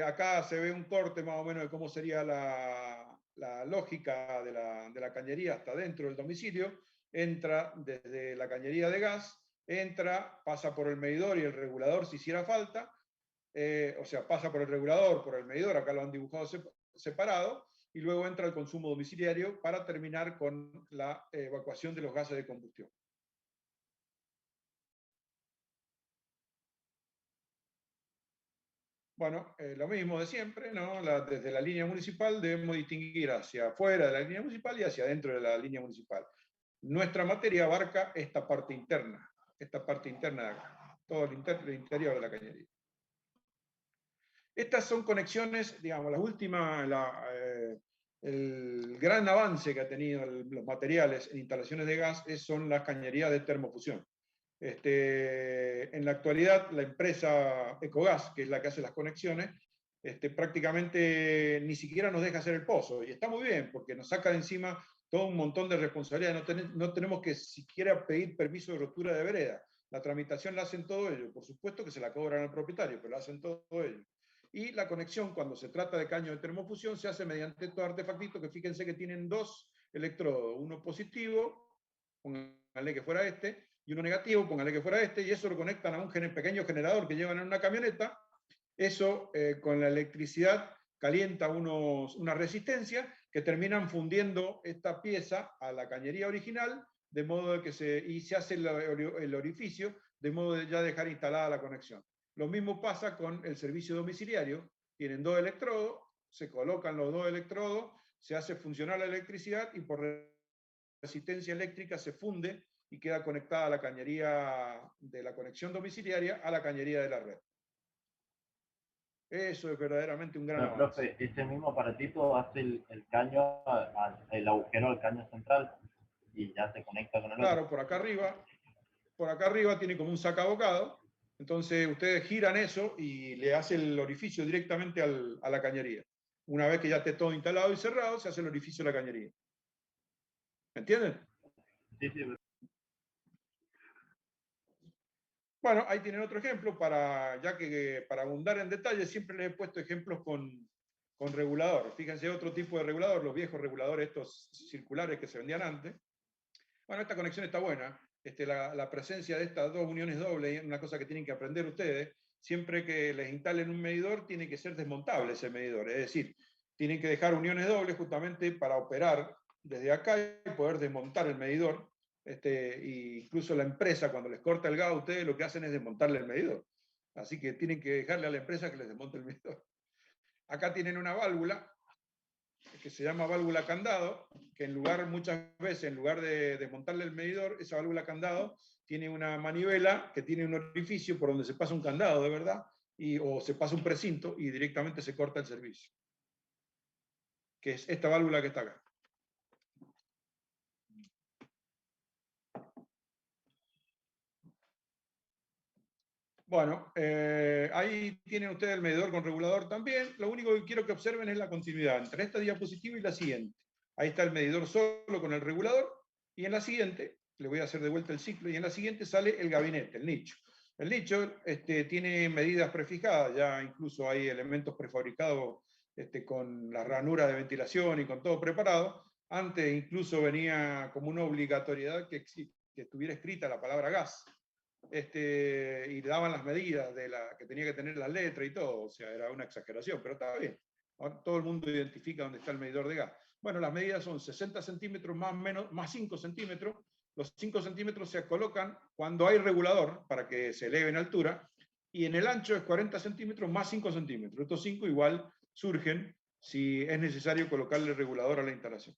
Acá se ve un corte más o menos de cómo sería la lógica de la cañería hasta dentro del domicilio. Entra desde la cañería de gas, pasa por el medidor y el regulador si hiciera falta, o sea, pasa por el regulador, por el medidor, acá lo han dibujado separado, y luego entra al consumo domiciliario para terminar con la evacuación de los gases de combustión. Bueno, lo mismo de siempre, ¿no? Desde la línea municipal debemos distinguir hacia afuera de la línea municipal y hacia adentro de la línea municipal. Nuestra materia abarca esta parte interna de acá, todo el interior de la cañería. Estas son conexiones, digamos, las últimas, el gran avance que ha tenido los materiales en instalaciones de gas son las cañerías de termofusión. En la actualidad, la empresa Ecogas, que es la que hace las conexiones, prácticamente ni siquiera nos deja hacer el pozo. Y está muy bien, porque nos saca de encima todo un montón de responsabilidades. No tenemos que siquiera pedir permiso de rotura de vereda. La tramitación la hacen todo ellos. Por supuesto que se la cobran al propietario, pero la hacen todo ellos. Y la conexión, cuando se trata de caño de termofusión, se hace mediante estos artefactitos que fíjense que tienen dos electrodos. Uno positivo, pónganle que fuera y uno negativo, pónganle que fuera y eso lo conectan a un pequeño generador que llevan en una camioneta. Eso con la electricidad calienta una resistencia que terminan fundiendo esta pieza a la cañería original, de modo de que se hace el orificio, de modo de ya dejar instalada la conexión. Lo mismo pasa con el servicio domiciliario. Tienen dos electrodos, se colocan los dos electrodos, se hace funcionar la electricidad y por resistencia eléctrica se funde y queda conectada a la cañería de la conexión domiciliaria a la cañería de la red. Eso es verdaderamente un gran avance. Profe, ese mismo aparatito hace el caño, el agujero al caño central y ya se conecta con el otro. Claro, por acá arriba tiene como un sacabocado, entonces ustedes giran eso y le hace el orificio directamente a la cañería. Una vez que ya esté todo instalado y cerrado, se hace el orificio a la cañería. ¿Me entienden? Sí, sí. Bueno, ahí tienen otro ejemplo, para abundar en detalle, siempre les he puesto ejemplos con regulador. Fíjense, otro tipo de regulador, los viejos reguladores estos circulares que se vendían antes. Bueno, esta conexión está buena. La presencia de estas dos uniones dobles es una cosa que tienen que aprender ustedes. Siempre que les instalen un medidor, tiene que ser desmontable ese medidor. Es decir, tienen que dejar uniones dobles justamente para operar desde acá y poder desmontar el medidor. Incluso la empresa, cuando les corta el gas, ustedes lo que hacen es desmontarle el medidor. Así que tienen que dejarle a la empresa que les desmonte el medidor. Acá tienen una válvula que se llama válvula candado, que muchas veces, en lugar de desmontarle el medidor, esa válvula candado tiene una manivela que tiene un orificio por donde se pasa un candado, de verdad, o se pasa un precinto y directamente se corta el servicio. Que es esta válvula que está acá. Bueno, ahí tienen ustedes el medidor con regulador también. Lo único que quiero que observen es la continuidad entre esta diapositiva y la siguiente. Ahí está el medidor solo con el regulador, Y en la siguiente, le voy a hacer de vuelta el ciclo, y en la siguiente sale el gabinete, el nicho. El nicho tiene medidas prefijadas, ya incluso hay elementos prefabricados con la ranura de ventilación y con todo preparado. Antes incluso venía como una obligatoriedad que estuviera escrita la palabra gas. Y le daban las medidas que tenía que tener las letras y todo, o sea, era una exageración, pero estaba bien. Ahora todo el mundo identifica dónde está el medidor de gas. Bueno, las medidas son 60 centímetros más 5 centímetros. Los 5 centímetros se colocan cuando hay regulador para que se eleve en altura, y en el ancho es 40 centímetros más 5 centímetros. Estos 5 igual surgen si es necesario colocarle regulador a la instalación.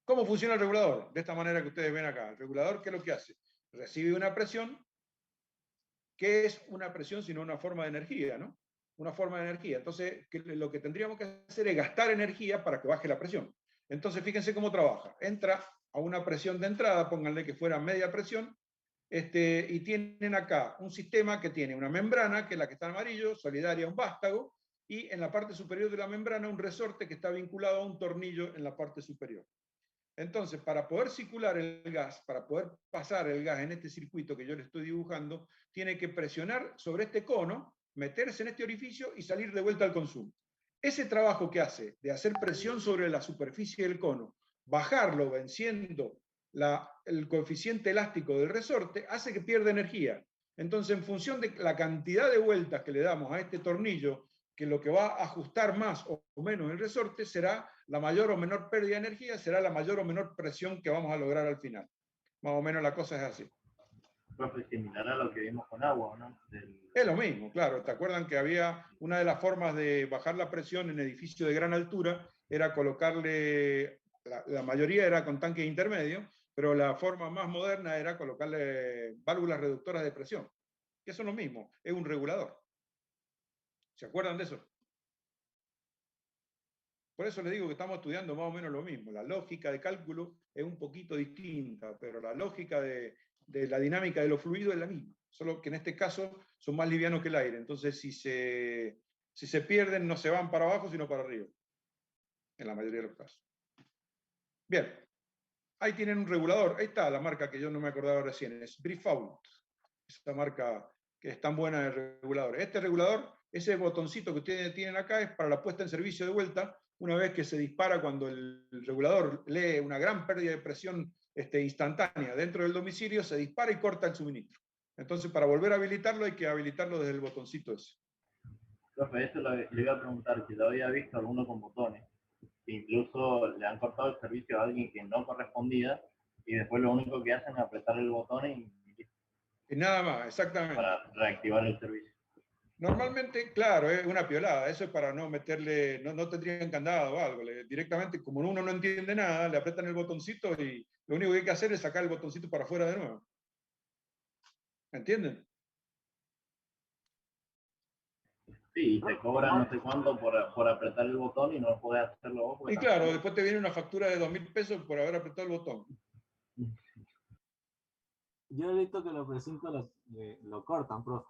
¿Cómo funciona el regulador? De esta manera que ustedes ven acá. El regulador, ¿qué es lo que hace? Recibe una presión. ¿Qué es una presión sino una forma de energía, ¿no? Una forma de energía. Entonces, lo que tendríamos que hacer es gastar energía para que baje la presión. Entonces, fíjense cómo trabaja. Entra a una presión de entrada, pónganle que fuera media presión, y tienen acá un sistema que tiene una membrana, que es la que está en amarillo, solidaria a un vástago, y en la parte superior de la membrana un resorte que está vinculado a un tornillo en la parte superior. Entonces, para poder circular el gas, para poder pasar el gas en este circuito que yo le estoy dibujando, tiene que presionar sobre este cono, meterse en este orificio y salir de vuelta al consumo. Ese trabajo que hace de hacer presión sobre la superficie del cono, bajarlo venciendo el coeficiente elástico del resorte, hace que pierda energía. Entonces, en función de la cantidad de vueltas que le damos a este tornillo, que lo que va a ajustar más o menos el resorte será la mayor o menor pérdida de energía, será la mayor o menor presión que vamos a lograr al final. Más o menos la cosa es así. Profe, similar a lo que vimos con agua, ¿no? Es lo mismo, claro. ¿Te acuerdan que había una de las formas de bajar la presión en edificios de gran altura? Era colocarle, la mayoría era con tanques intermedios, pero la forma más moderna era colocarle válvulas reductoras de presión. Que eso es lo mismo, es un regulador. ¿Se acuerdan de eso? Por eso les digo que estamos estudiando más o menos lo mismo. La lógica de cálculo es un poquito distinta, pero la lógica de la dinámica de los fluidos es la misma. Solo que en este caso son más livianos que el aire. Entonces, si se pierden, no se van para abajo, sino para arriba. En la mayoría de los casos. Bien. Ahí tienen un regulador. Ahí está la marca que yo no me acordaba recién. Es Brifault. Esa marca que es tan buena de regulador. Este regulador, ese botoncito que ustedes tienen acá, es para la puesta en servicio de vuelta. Una vez que se dispara, cuando el regulador lee una gran pérdida de presión instantánea dentro del domicilio, se dispara y corta el suministro. Entonces, para volver a habilitarlo, hay que habilitarlo desde el botoncito ese. Profe, eso le iba a preguntar, que lo había visto alguno con botones. Incluso le han cortado el servicio a alguien que no correspondía, y después lo único que hacen es apretar el botón y nada más, exactamente. Para reactivar el servicio. Normalmente, claro, es una piolada. Eso es para no meterle, no tendrían candado o algo. Directamente, como uno no entiende nada, le apretan el botoncito y lo único que hay que hacer es sacar el botoncito para afuera de nuevo. ¿Entienden? Sí, y te cobran no sé cuánto por apretar el botón y no podés hacerlo vos. Y claro, después te viene una factura de 2.000 pesos por haber apretado el botón. Yo he visto que los precintos lo cortan, profe.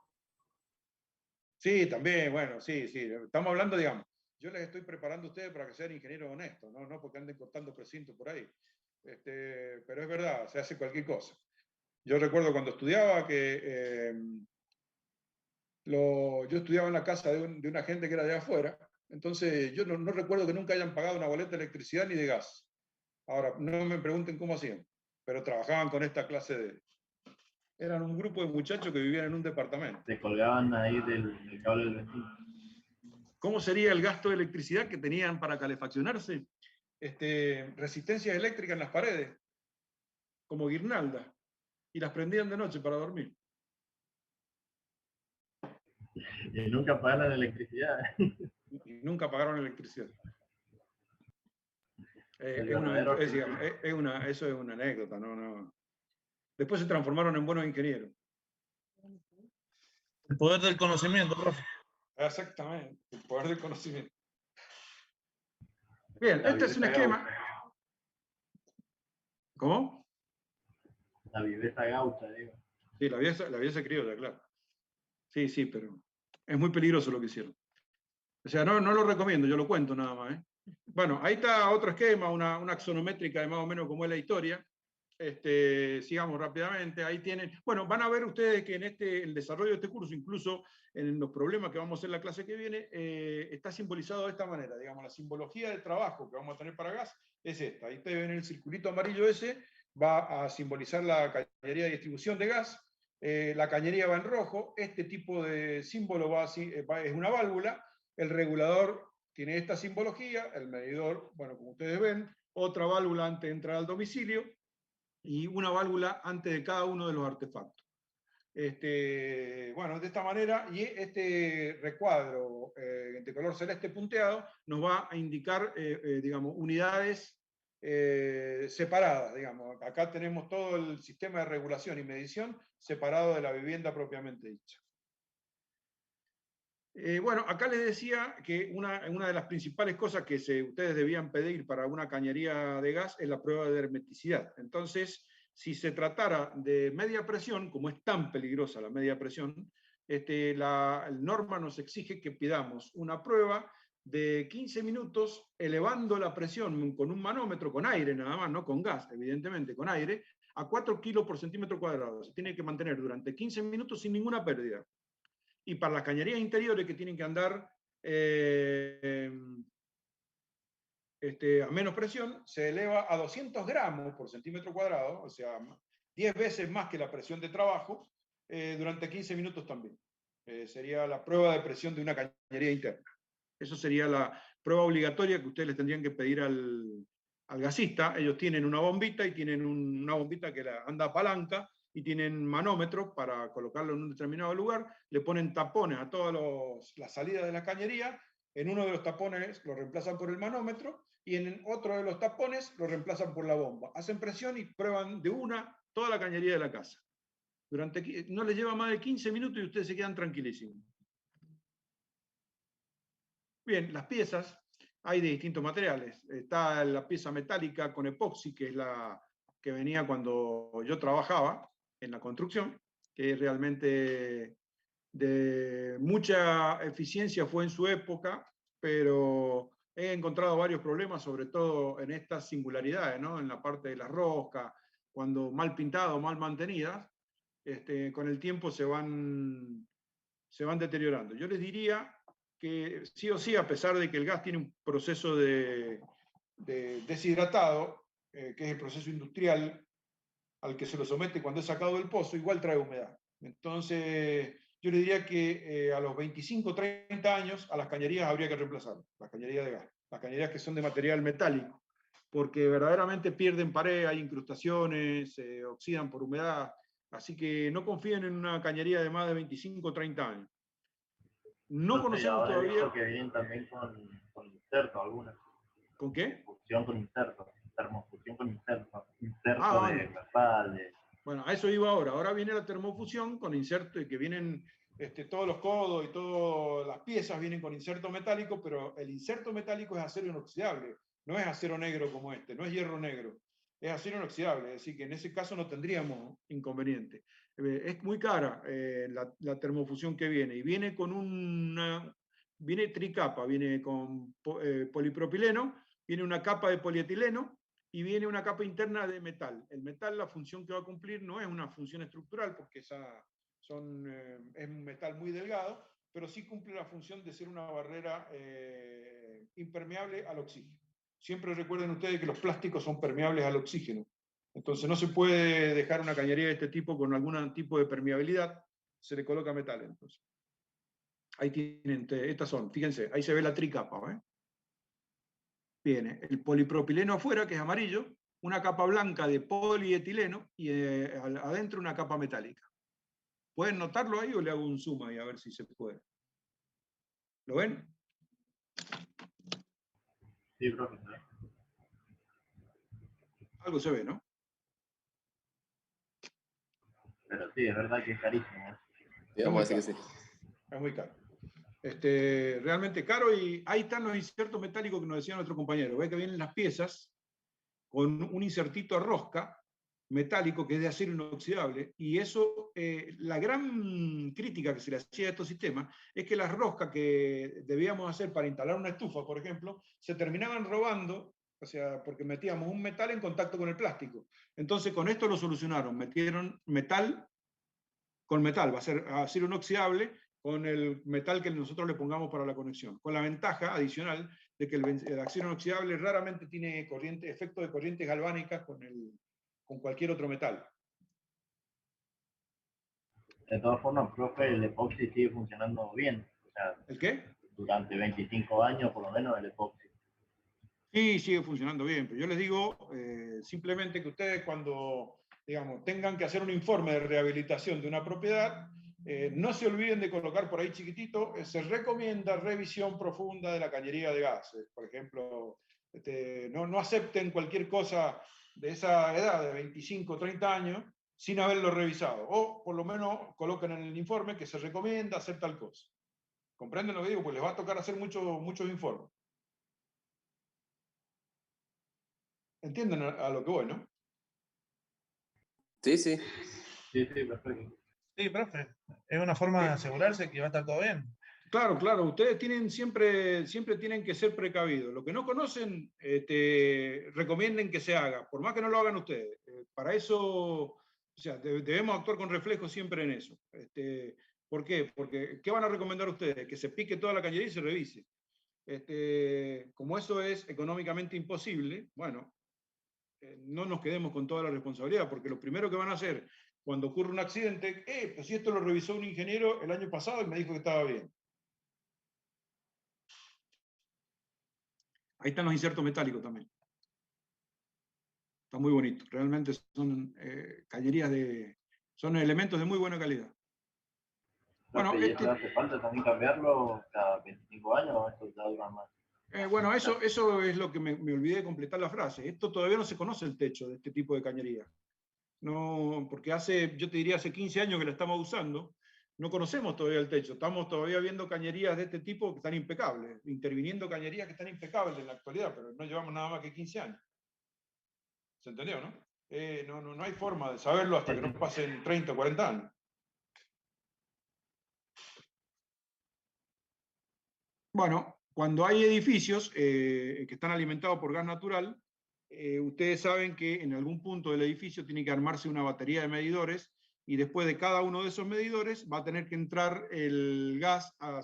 Sí, también, bueno, sí. Estamos hablando, digamos, yo les estoy preparando a ustedes para que sean ingenieros honestos, no porque anden cortando precintos por ahí. Pero es verdad, se hace cualquier cosa. Yo recuerdo cuando estudiaba que yo estudiaba en la casa de una gente que era de afuera, entonces yo no recuerdo que nunca hayan pagado una boleta de electricidad ni de gas. Ahora, no me pregunten cómo hacían, pero trabajaban con esta clase de... Eran un grupo de muchachos que vivían en un departamento. Te colgaban ahí del cable del vecino. ¿Cómo sería el gasto de electricidad que tenían para calefaccionarse? Resistencias eléctricas en las paredes, como guirnaldas, y las prendían de noche para dormir. Y nunca pagaron la electricidad. Y nunca pagaron electricidad. Eso es una anécdota, no. Después se transformaron en buenos ingenieros. El poder del conocimiento, profe. Exactamente, el poder del conocimiento. Bien, este es un esquema. ¿Cómo? La viveza gaucha, digo. Sí, la viveza criolla, claro. Sí, pero es muy peligroso lo que hicieron. O sea, no lo recomiendo, yo lo cuento nada más, ¿eh? Bueno, ahí está otro esquema, una axonométrica de más o menos cómo es la historia. Sigamos rápidamente, ahí tienen, bueno, van a ver ustedes que en el desarrollo de este curso, incluso en los problemas que vamos a hacer en la clase que viene, está simbolizado de esta manera, digamos, la simbología del trabajo que vamos a tener para gas es esta, ahí ustedes ven el circulito amarillo ese, va a simbolizar la cañería de distribución de gas, la cañería va en rojo, este tipo de símbolo es una válvula, el regulador tiene esta simbología, el medidor, bueno, como ustedes ven, otra válvula antes de entrar al domicilio, y una válvula antes de cada uno de los artefactos. Bueno, de esta manera, y este recuadro de color celeste punteado nos va a indicar, digamos, unidades separadas, digamos. Acá tenemos todo el sistema de regulación y medición separado de la vivienda propiamente dicha. Bueno, acá les decía que una de las principales cosas que ustedes debían pedir para una cañería de gas es la prueba de hermeticidad. Entonces, si se tratara de media presión, como es tan peligrosa la media presión, la norma nos exige que pidamos una prueba de 15 minutos elevando la presión con un manómetro, con aire nada más, no con gas, evidentemente, con aire, a 4 kilos por centímetro cuadrado. Se tiene que mantener durante 15 minutos sin ninguna pérdida. Y para las cañerías interiores que tienen que andar a menos presión, se eleva a 200 gramos por centímetro cuadrado, o sea, 10 veces más que la presión de trabajo, durante 15 minutos también. Sería la prueba de presión de una cañería interna. Eso sería la prueba obligatoria que ustedes les tendrían que pedir al gasista. Ellos tienen una bombita y tienen una bombita que anda a palanca, y tienen manómetros para colocarlo en un determinado lugar, le ponen tapones a todas las salidas de la cañería, en uno de los tapones lo reemplazan por el manómetro, y en otro de los tapones lo reemplazan por la bomba. Hacen presión y prueban de toda la cañería de la casa. No les lleva más de 15 minutos y ustedes se quedan tranquilísimos. Bien, las piezas hay de distintos materiales. Está la pieza metálica con epoxi, que es la que venía cuando yo trabajaba en la construcción, que realmente de mucha eficiencia fue en su época, pero he encontrado varios problemas, sobre todo en estas singularidades, ¿no? En la parte de la rosca, cuando mal pintadas o mal mantenidas, con el tiempo se van deteriorando. Yo les diría que sí o sí, a pesar de que el gas tiene un proceso de deshidratado, que es el proceso industrial al que se lo somete cuando es sacado del pozo, igual trae humedad. Entonces, yo le diría que a los 25 o 30 años a las cañerías habría que reemplazar, las cañerías de gas, las cañerías que son de material metálico, porque verdaderamente pierden pared, hay incrustaciones, se oxidan por humedad, así que no confíen en una cañería de más de 25 o 30 años. No conocemos todavía... He visto que vienen también con inserto algunas. ¿Con qué? Fusión con inserto, termofusión con inserto de metal. Bueno, a eso iba ahora. Ahora viene la termofusión con inserto, que vienen todos los codos y todas las piezas vienen con inserto metálico, pero el inserto metálico es acero inoxidable, no es acero negro como no es hierro negro, es acero inoxidable, es decir que en ese caso no tendríamos inconveniente. Es muy cara la termofusión que viene, y viene con viene tricapa, viene con polipropileno, viene una capa de polietileno, y viene una capa interna de metal. El metal, la función que va a cumplir no es una función estructural, porque es un metal muy delgado, pero sí cumple la función de ser una barrera impermeable al oxígeno. Siempre recuerden ustedes que los plásticos son permeables al oxígeno. Entonces no se puede dejar una cañería de este tipo con algún tipo de permeabilidad, se le coloca metal entonces. Ahí tienen, estas son, fíjense, ahí se ve la tricapa, ¿eh? Viene el polipropileno afuera, que es amarillo, una capa blanca de polietileno y adentro una capa metálica. ¿Pueden notarlo ahí o le hago un zoom ahí a ver si se puede? ¿Lo ven? Sí, profesor. Algo se ve, ¿no? Pero sí, es verdad que es carísimo. Digamos así que sí. Es muy caro. Realmente caro, y ahí están los insertos metálicos que nos decía nuestro compañero. Ve que vienen las piezas con un insertito a rosca, metálico que es de acero inoxidable, y eso, la gran crítica que se le hacía a estos sistemas es que las roscas que debíamos hacer para instalar una estufa, por ejemplo, se terminaban robando, o sea, porque metíamos un metal en contacto con el plástico. Entonces con esto lo solucionaron, metieron metal con metal, va a ser acero inoxidable con el metal que nosotros le pongamos para la conexión, con la ventaja adicional de que el acero inoxidable raramente tiene efecto de corrientes galvánicas con cualquier otro metal. De todas formas, profe, el epoxi sigue funcionando bien. O sea, ¿El qué? Durante 25 años, por lo menos, el epoxi. Sí, sigue funcionando bien, pero yo les digo simplemente que ustedes cuando, digamos, tengan que hacer un informe de rehabilitación de una propiedad, no se olviden de colocar por ahí chiquitito, se recomienda revisión profunda de la cañería de gases. Por ejemplo, no acepten cualquier cosa de esa edad, de 25, 30 años, sin haberlo revisado. O por lo menos coloquen en el informe que se recomienda hacer tal cosa. ¿Comprenden lo que digo? Pues les va a tocar hacer muchos informes. ¿Entienden a lo que voy, no? Sí, sí. Sí, perfecto. Sí, profe. Es una forma de asegurarse que va a estar todo bien. Claro, claro, ustedes siempre tienen que ser precavidos. Lo que no conocen, recomienden que se haga, por más que no lo hagan ustedes. Para eso, o sea, debemos actuar con reflejo siempre en eso. ¿Por qué? Porque, ¿qué van a recomendar ustedes? Que se pique toda la cañería y se revise. Como eso es económicamente imposible, bueno, no nos quedemos con toda la responsabilidad, porque lo primero que van a hacer cuando ocurre un accidente, pues si esto lo revisó un ingeniero el año pasado y me dijo que estaba bien. Ahí están los insertos metálicos también. Está muy bonito. Realmente son cañerías son elementos de muy buena calidad. Bueno, ¿y eso hace falta también cambiarlo cada 25 años o esto ya dura más? Bueno, eso es lo que me olvidé de completar la frase. Esto todavía no se conoce el techo de este tipo de cañería. No, porque yo te diría hace 15 años que la estamos usando, no conocemos todavía el techo. Estamos todavía viendo cañerías de este tipo que están impecables, interviniendo cañerías que están impecables en la actualidad, pero no llevamos nada más que 15 años. ¿Se entendió, no? No hay forma de saberlo hasta que no pasen 30 o 40 años. Bueno, cuando hay edificios que están alimentados por gas natural, ustedes saben que en algún punto del edificio tiene que armarse una batería de medidores y después de cada uno de esos medidores va a tener que entrar el gas a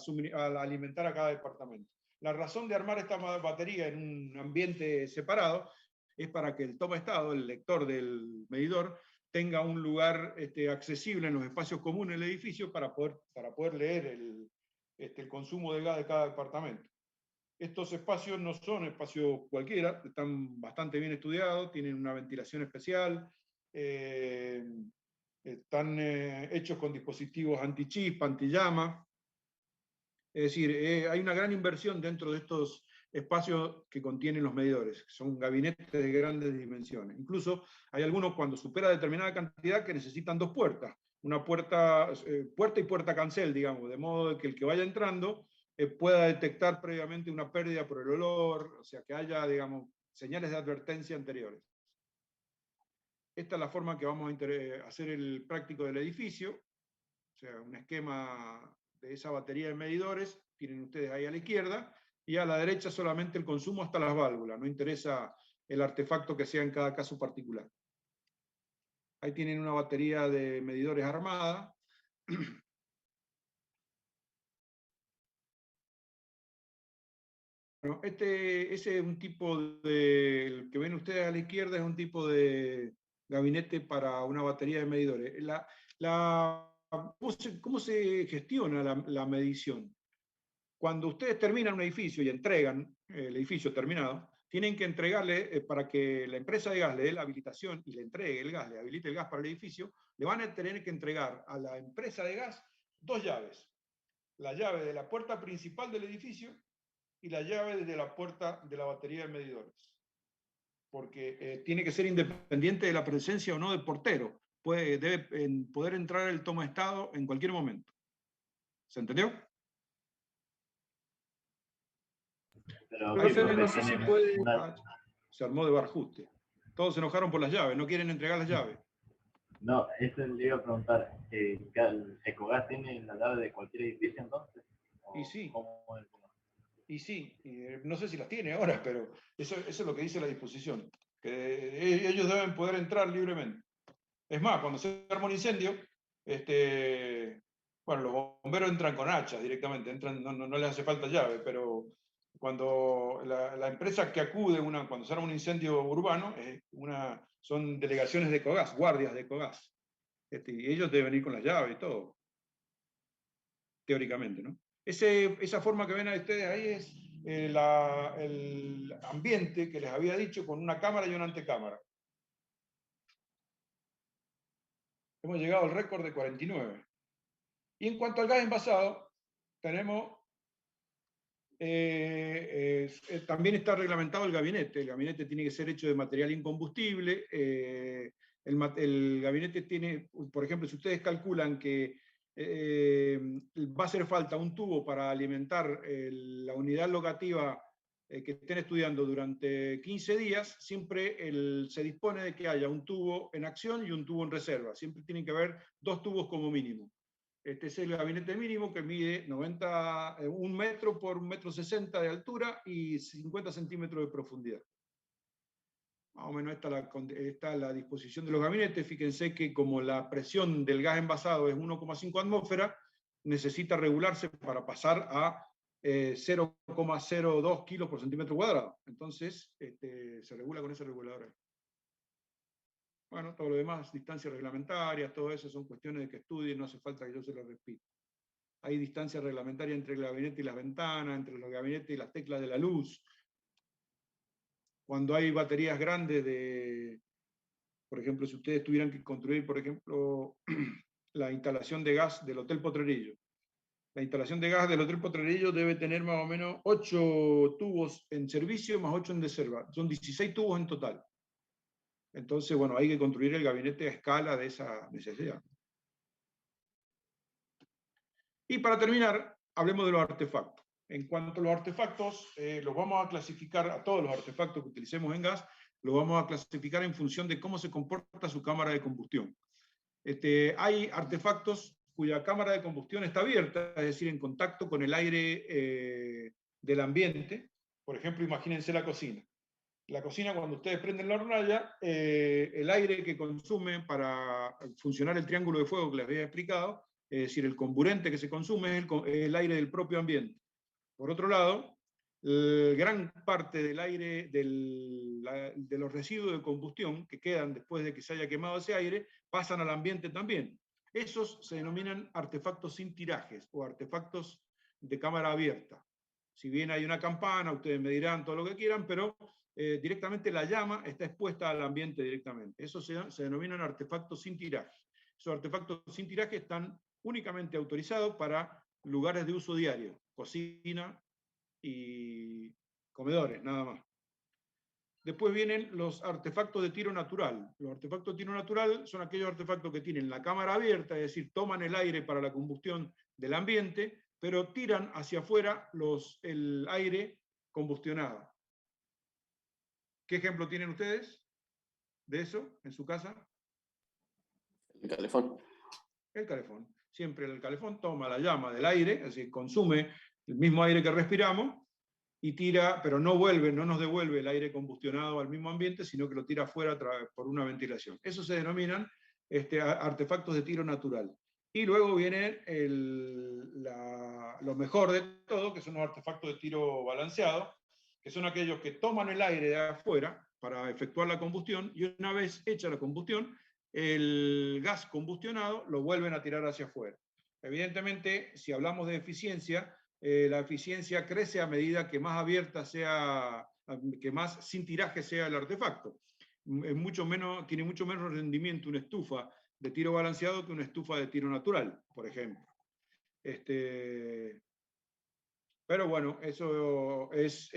alimentar a cada departamento. La razón de armar esta batería en un ambiente separado es para que el toma-estado, el lector del medidor, tenga un lugar accesible en los espacios comunes del edificio para poder leer el consumo de gas de cada departamento. Estos espacios no son espacios cualquiera, están bastante bien estudiados, tienen una ventilación especial, están hechos con dispositivos anti-chispa, anti-llama. Es decir, hay una gran inversión dentro de estos espacios que contienen los medidores, que son gabinetes de grandes dimensiones. Incluso hay algunos cuando supera determinada cantidad que necesitan dos puertas, una puerta y puerta cancel, digamos, de modo que el que vaya entrando pueda detectar previamente una pérdida por el olor, o sea, que haya, digamos, señales de advertencia anteriores. Esta es la forma que vamos a hacer el práctico del edificio, o sea, un esquema de esa batería de medidores, tienen ustedes ahí a la izquierda, y a la derecha solamente el consumo hasta las válvulas, no interesa el artefacto que sea en cada caso particular. Ahí tienen una batería de medidores armada. Bueno, ese es un tipo el que ven ustedes a la izquierda es un tipo de gabinete para una batería de medidores. ¿Cómo se gestiona la medición? Cuando ustedes terminan un edificio y entregan el edificio terminado, tienen que entregarle, para que la empresa de gas le dé la habilitación y le entregue el gas, le habilite el gas para el edificio, le van a tener que entregar a la empresa de gas dos llaves. La llave de la puerta principal del edificio y la llave de la puerta de la batería de medidores. Porque tiene que ser independiente de la presencia o no del portero. Debe poder entrar el toma-estado en cualquier momento. ¿Se entendió? Pero no sé si puede... Se armó de barajuste. Todos se enojaron por las llaves, no quieren entregar las llaves. No, eso le iba a preguntar. ¿El Ecogas tiene la llave de cualquier edificio entonces? Y sí. ¿Cómo es? Y sí, no sé si las tiene ahora, pero eso es lo que dice la disposición, que ellos deben poder entrar libremente. Es más, cuando se arma un incendio, bueno, los bomberos entran con hachas directamente, entran, no les hace falta llave, pero cuando la empresa que acude cuando se arma un incendio urbano, son delegaciones de Ecogas, guardias de Ecogas, y ellos deben ir con la llave y todo, teóricamente, ¿no? Esa forma que ven a ustedes ahí es el ambiente que les había dicho con una cámara y una antecámara. Hemos llegado al récord de 49. Y en cuanto al gas envasado, tenemos, también está reglamentado el gabinete. El gabinete tiene que ser hecho de material incombustible. El gabinete tiene, por ejemplo, si ustedes calculan que va a hacer falta un tubo para alimentar la unidad locativa que estén estudiando durante 15 días, siempre se dispone de que haya un tubo en acción y un tubo en reserva. Siempre tienen que haber 2 tubos como mínimo. Este es el gabinete mínimo que mide 1 metro por 1,60 m de altura y 50 centímetros de profundidad. Más o menos está la disposición de los gabinetes. Fíjense que como la presión del gas envasado es 1,5 atmósferas, necesita regularse para pasar a 0,02 kilos por centímetro cuadrado. Entonces, se regula con ese regulador. Bueno, todo lo demás, distancias reglamentarias, todo eso son cuestiones de que estudien, no hace falta que yo se lo repita. Hay distancia reglamentaria entre el gabinete y las ventanas, entre los gabinetes y las teclas de la luz. Cuando hay baterías grandes por ejemplo, si ustedes tuvieran que construir, por ejemplo, la instalación de gas del Hotel Potrerillo. La instalación de gas del Hotel Potrerillo debe tener más o menos 8 tubos en servicio más 8 en reserva. Son 16 tubos en total. Entonces, bueno, hay que construir el gabinete a escala de esa necesidad. Y para terminar, hablemos de los artefactos. En cuanto a los artefactos, los vamos a clasificar, a todos los artefactos que utilicemos en gas, los vamos a clasificar en función de cómo se comporta su cámara de combustión. Hay artefactos cuya cámara de combustión está abierta, es decir, en contacto con el aire del ambiente. Por ejemplo, imagínense la cocina. La cocina, cuando ustedes prenden la hornalla, el aire que consume para funcionar el triángulo de fuego que les había explicado, es decir, el comburente que se consume es el aire del propio ambiente. Por otro lado, gran parte del aire, de los residuos de combustión que quedan después de que se haya quemado ese aire, pasan al ambiente también. Esos se denominan artefactos sin tirajes o artefactos de cámara abierta. Si bien hay una campana, ustedes me dirán todo lo que quieran, pero directamente la llama está expuesta al ambiente directamente. Eso se denominan artefactos sin tiraje. Esos artefactos sin tiraje están únicamente autorizados para lugares de uso diario, cocina y comedores, nada más. Después vienen los artefactos de tiro natural. Los artefactos de tiro natural son aquellos artefactos que tienen la cámara abierta, es decir, toman el aire para la combustión del ambiente, pero tiran hacia afuera el aire combustionado. ¿Qué ejemplo tienen ustedes de eso en su casa? El calefón. El calefón. Siempre el calefón toma la llama del aire, es decir, consume el mismo aire que respiramos y tira, pero no nos devuelve el aire combustionado al mismo ambiente, sino que lo tira afuera por una ventilación. Eso se denominan artefactos de tiro natural. Y luego viene lo mejor de todo, que son los artefactos de tiro balanceado, que son aquellos que toman el aire de afuera para efectuar la combustión, y una vez hecha la combustión, el gas combustionado lo vuelven a tirar hacia afuera. Evidentemente, si hablamos de eficiencia, la eficiencia crece a medida que más abierta sea, que más sin tiraje sea el artefacto. Tiene mucho menos rendimiento una estufa de tiro balanceado que una estufa de tiro natural, por ejemplo. Pero bueno, eso es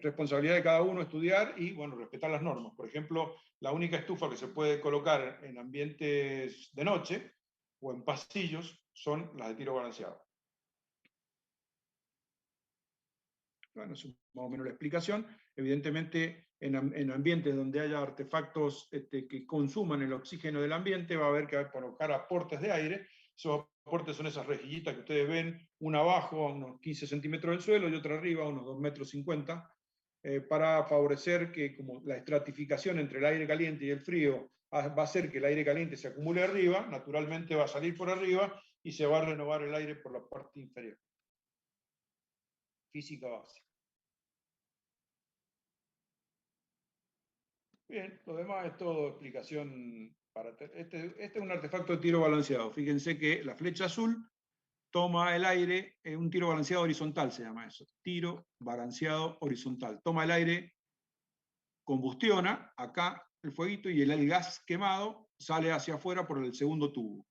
responsabilidad de cada uno estudiar y bueno, respetar las normas. Por ejemplo, la única estufa que se puede colocar en ambientes de noche o en pasillos son las de tiro balanceado. Bueno, es más o menos la explicación. Evidentemente, en ambientes donde haya artefactos que consuman el oxígeno del ambiente, va a haber que colocar aportes de aire. Esos aportes son esas rejillitas que ustedes ven, una abajo a unos 15 centímetros del suelo y otra arriba a unos 2,50 metros, para favorecer que, como la estratificación entre el aire caliente y el frío va a hacer que el aire caliente se acumule arriba, naturalmente va a salir por arriba y se va a renovar el aire por la parte inferior. Física básica. Bien, lo demás es todo explicación para... Este es un artefacto de tiro balanceado. Fíjense que la flecha azul toma el aire, un tiro balanceado horizontal se llama eso. Tiro balanceado horizontal. Toma el aire, combustiona, acá el fueguito, y el gas quemado sale hacia afuera por el segundo tubo.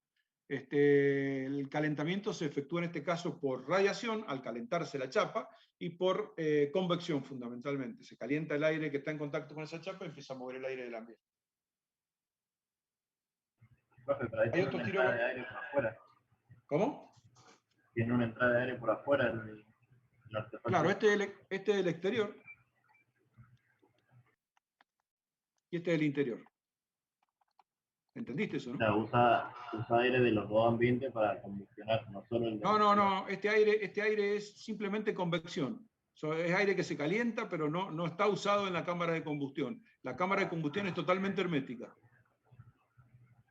El calentamiento se efectúa en este caso por radiación, al calentarse la chapa, y por convección fundamentalmente. Se calienta el aire que está en contacto con esa chapa y empieza a mover el aire del ambiente. Profe, pero ahí tiene una entrada de aire por afuera. ¿Cómo? Tiene una entrada de aire por afuera el artefacto. Claro, este es del exterior y este es del interior. ¿Entendiste eso, no? O sea, usa aire de los dos ambientes para combustionar, no solo el de... No, este aire es simplemente convección. Es aire que se calienta, pero no está usado en la cámara de combustión. La cámara de combustión es totalmente hermética.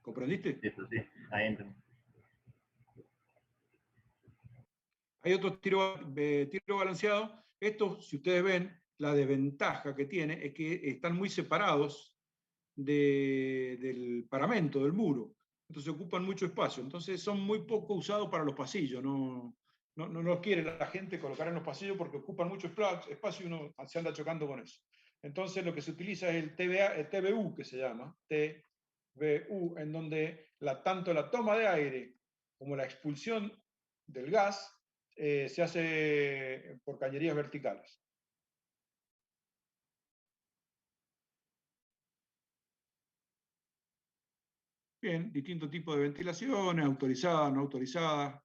¿Comprendiste? Eso sí, ahí entendí. Hay otros tiro balanceado. Estos, si ustedes ven, la desventaja que tiene es que están muy separados del paramento, del muro. Entonces ocupan mucho espacio. Entonces son muy poco usados para los pasillos. No los quiere la gente colocar en los pasillos porque ocupan mucho espacio y uno se anda chocando con eso. Entonces lo que se utiliza es el TBU, que se llama, TBU, en donde tanto la toma de aire como la expulsión del gas se hace por cañerías verticales. Bien, distintos tipos de ventilaciones, autorizadas, no autorizadas.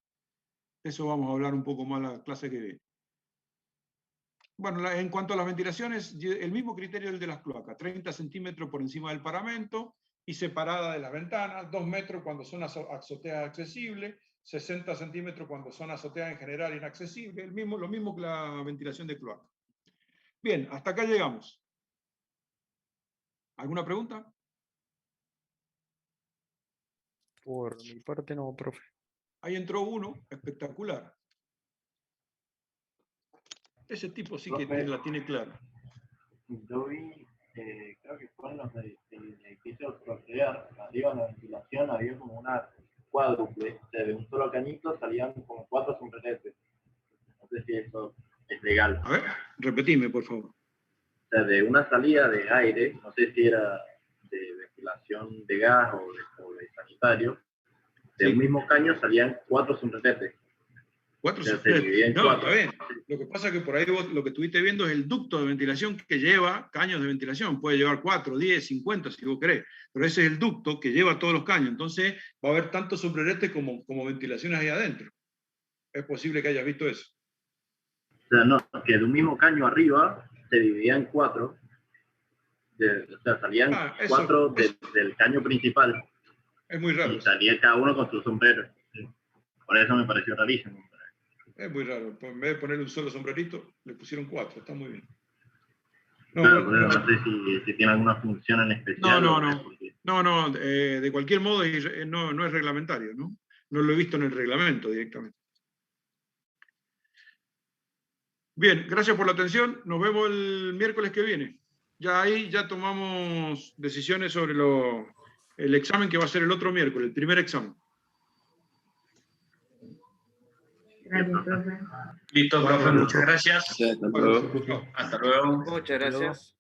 De eso vamos a hablar un poco más en la clase que viene. Bueno, en cuanto a las ventilaciones, el mismo criterio del de las cloacas, 30 centímetros por encima del paramento y separada de las ventanas, 2 metros cuando son azoteas accesibles, 60 centímetros cuando son azoteas en general inaccesibles, lo mismo que la ventilación de cloaca. Bien, hasta acá llegamos. ¿Alguna pregunta? Por mi parte no, profe. Ahí entró uno espectacular. Ese tipo sí que la tiene clara. Yo vi, creo que fue en los edificios Procrear, arriba en la ventilación había como una cuádruple, o sea, de un solo cañito salían como 4 sombreretes. No sé si eso es legal. A ver, repetime, por favor. O sea, de una salida de aire, no sé si era de ventilación de gas o de sanitario, de un mismo caño salían 4 sombreretes. 4 sombreretes. No, está bien. Lo que pasa es que por ahí vos lo que estuviste viendo es el ducto de ventilación que lleva caños de ventilación. Puede llevar 4, 10, 50 si vos querés. Pero ese es el ducto que lleva todos los caños. Entonces va a haber tantos sombreretes como ventilaciones ahí adentro. Es posible que hayas visto eso. O sea, no, que de un mismo caño arriba se dividía en 4. O sea, salían 4 del caño principal. Es muy raro. Y salía cada uno con su sombrero. Sí. Por eso me pareció rarísimo. Es muy raro. En vez de ponerle un solo sombrerito, le pusieron 4. Está muy bien. No, claro, no sé si tiene alguna función en especial. No. De cualquier modo no es reglamentario, ¿no? No lo he visto en el reglamento directamente. Bien, gracias por la atención. Nos vemos el miércoles que viene. Ya ahí tomamos decisiones sobre el examen que va a ser el otro miércoles, el primer examen. Gracias, profe. Listo, profe, muchas gracias. Sí, hasta luego. Hasta luego. Muchas gracias.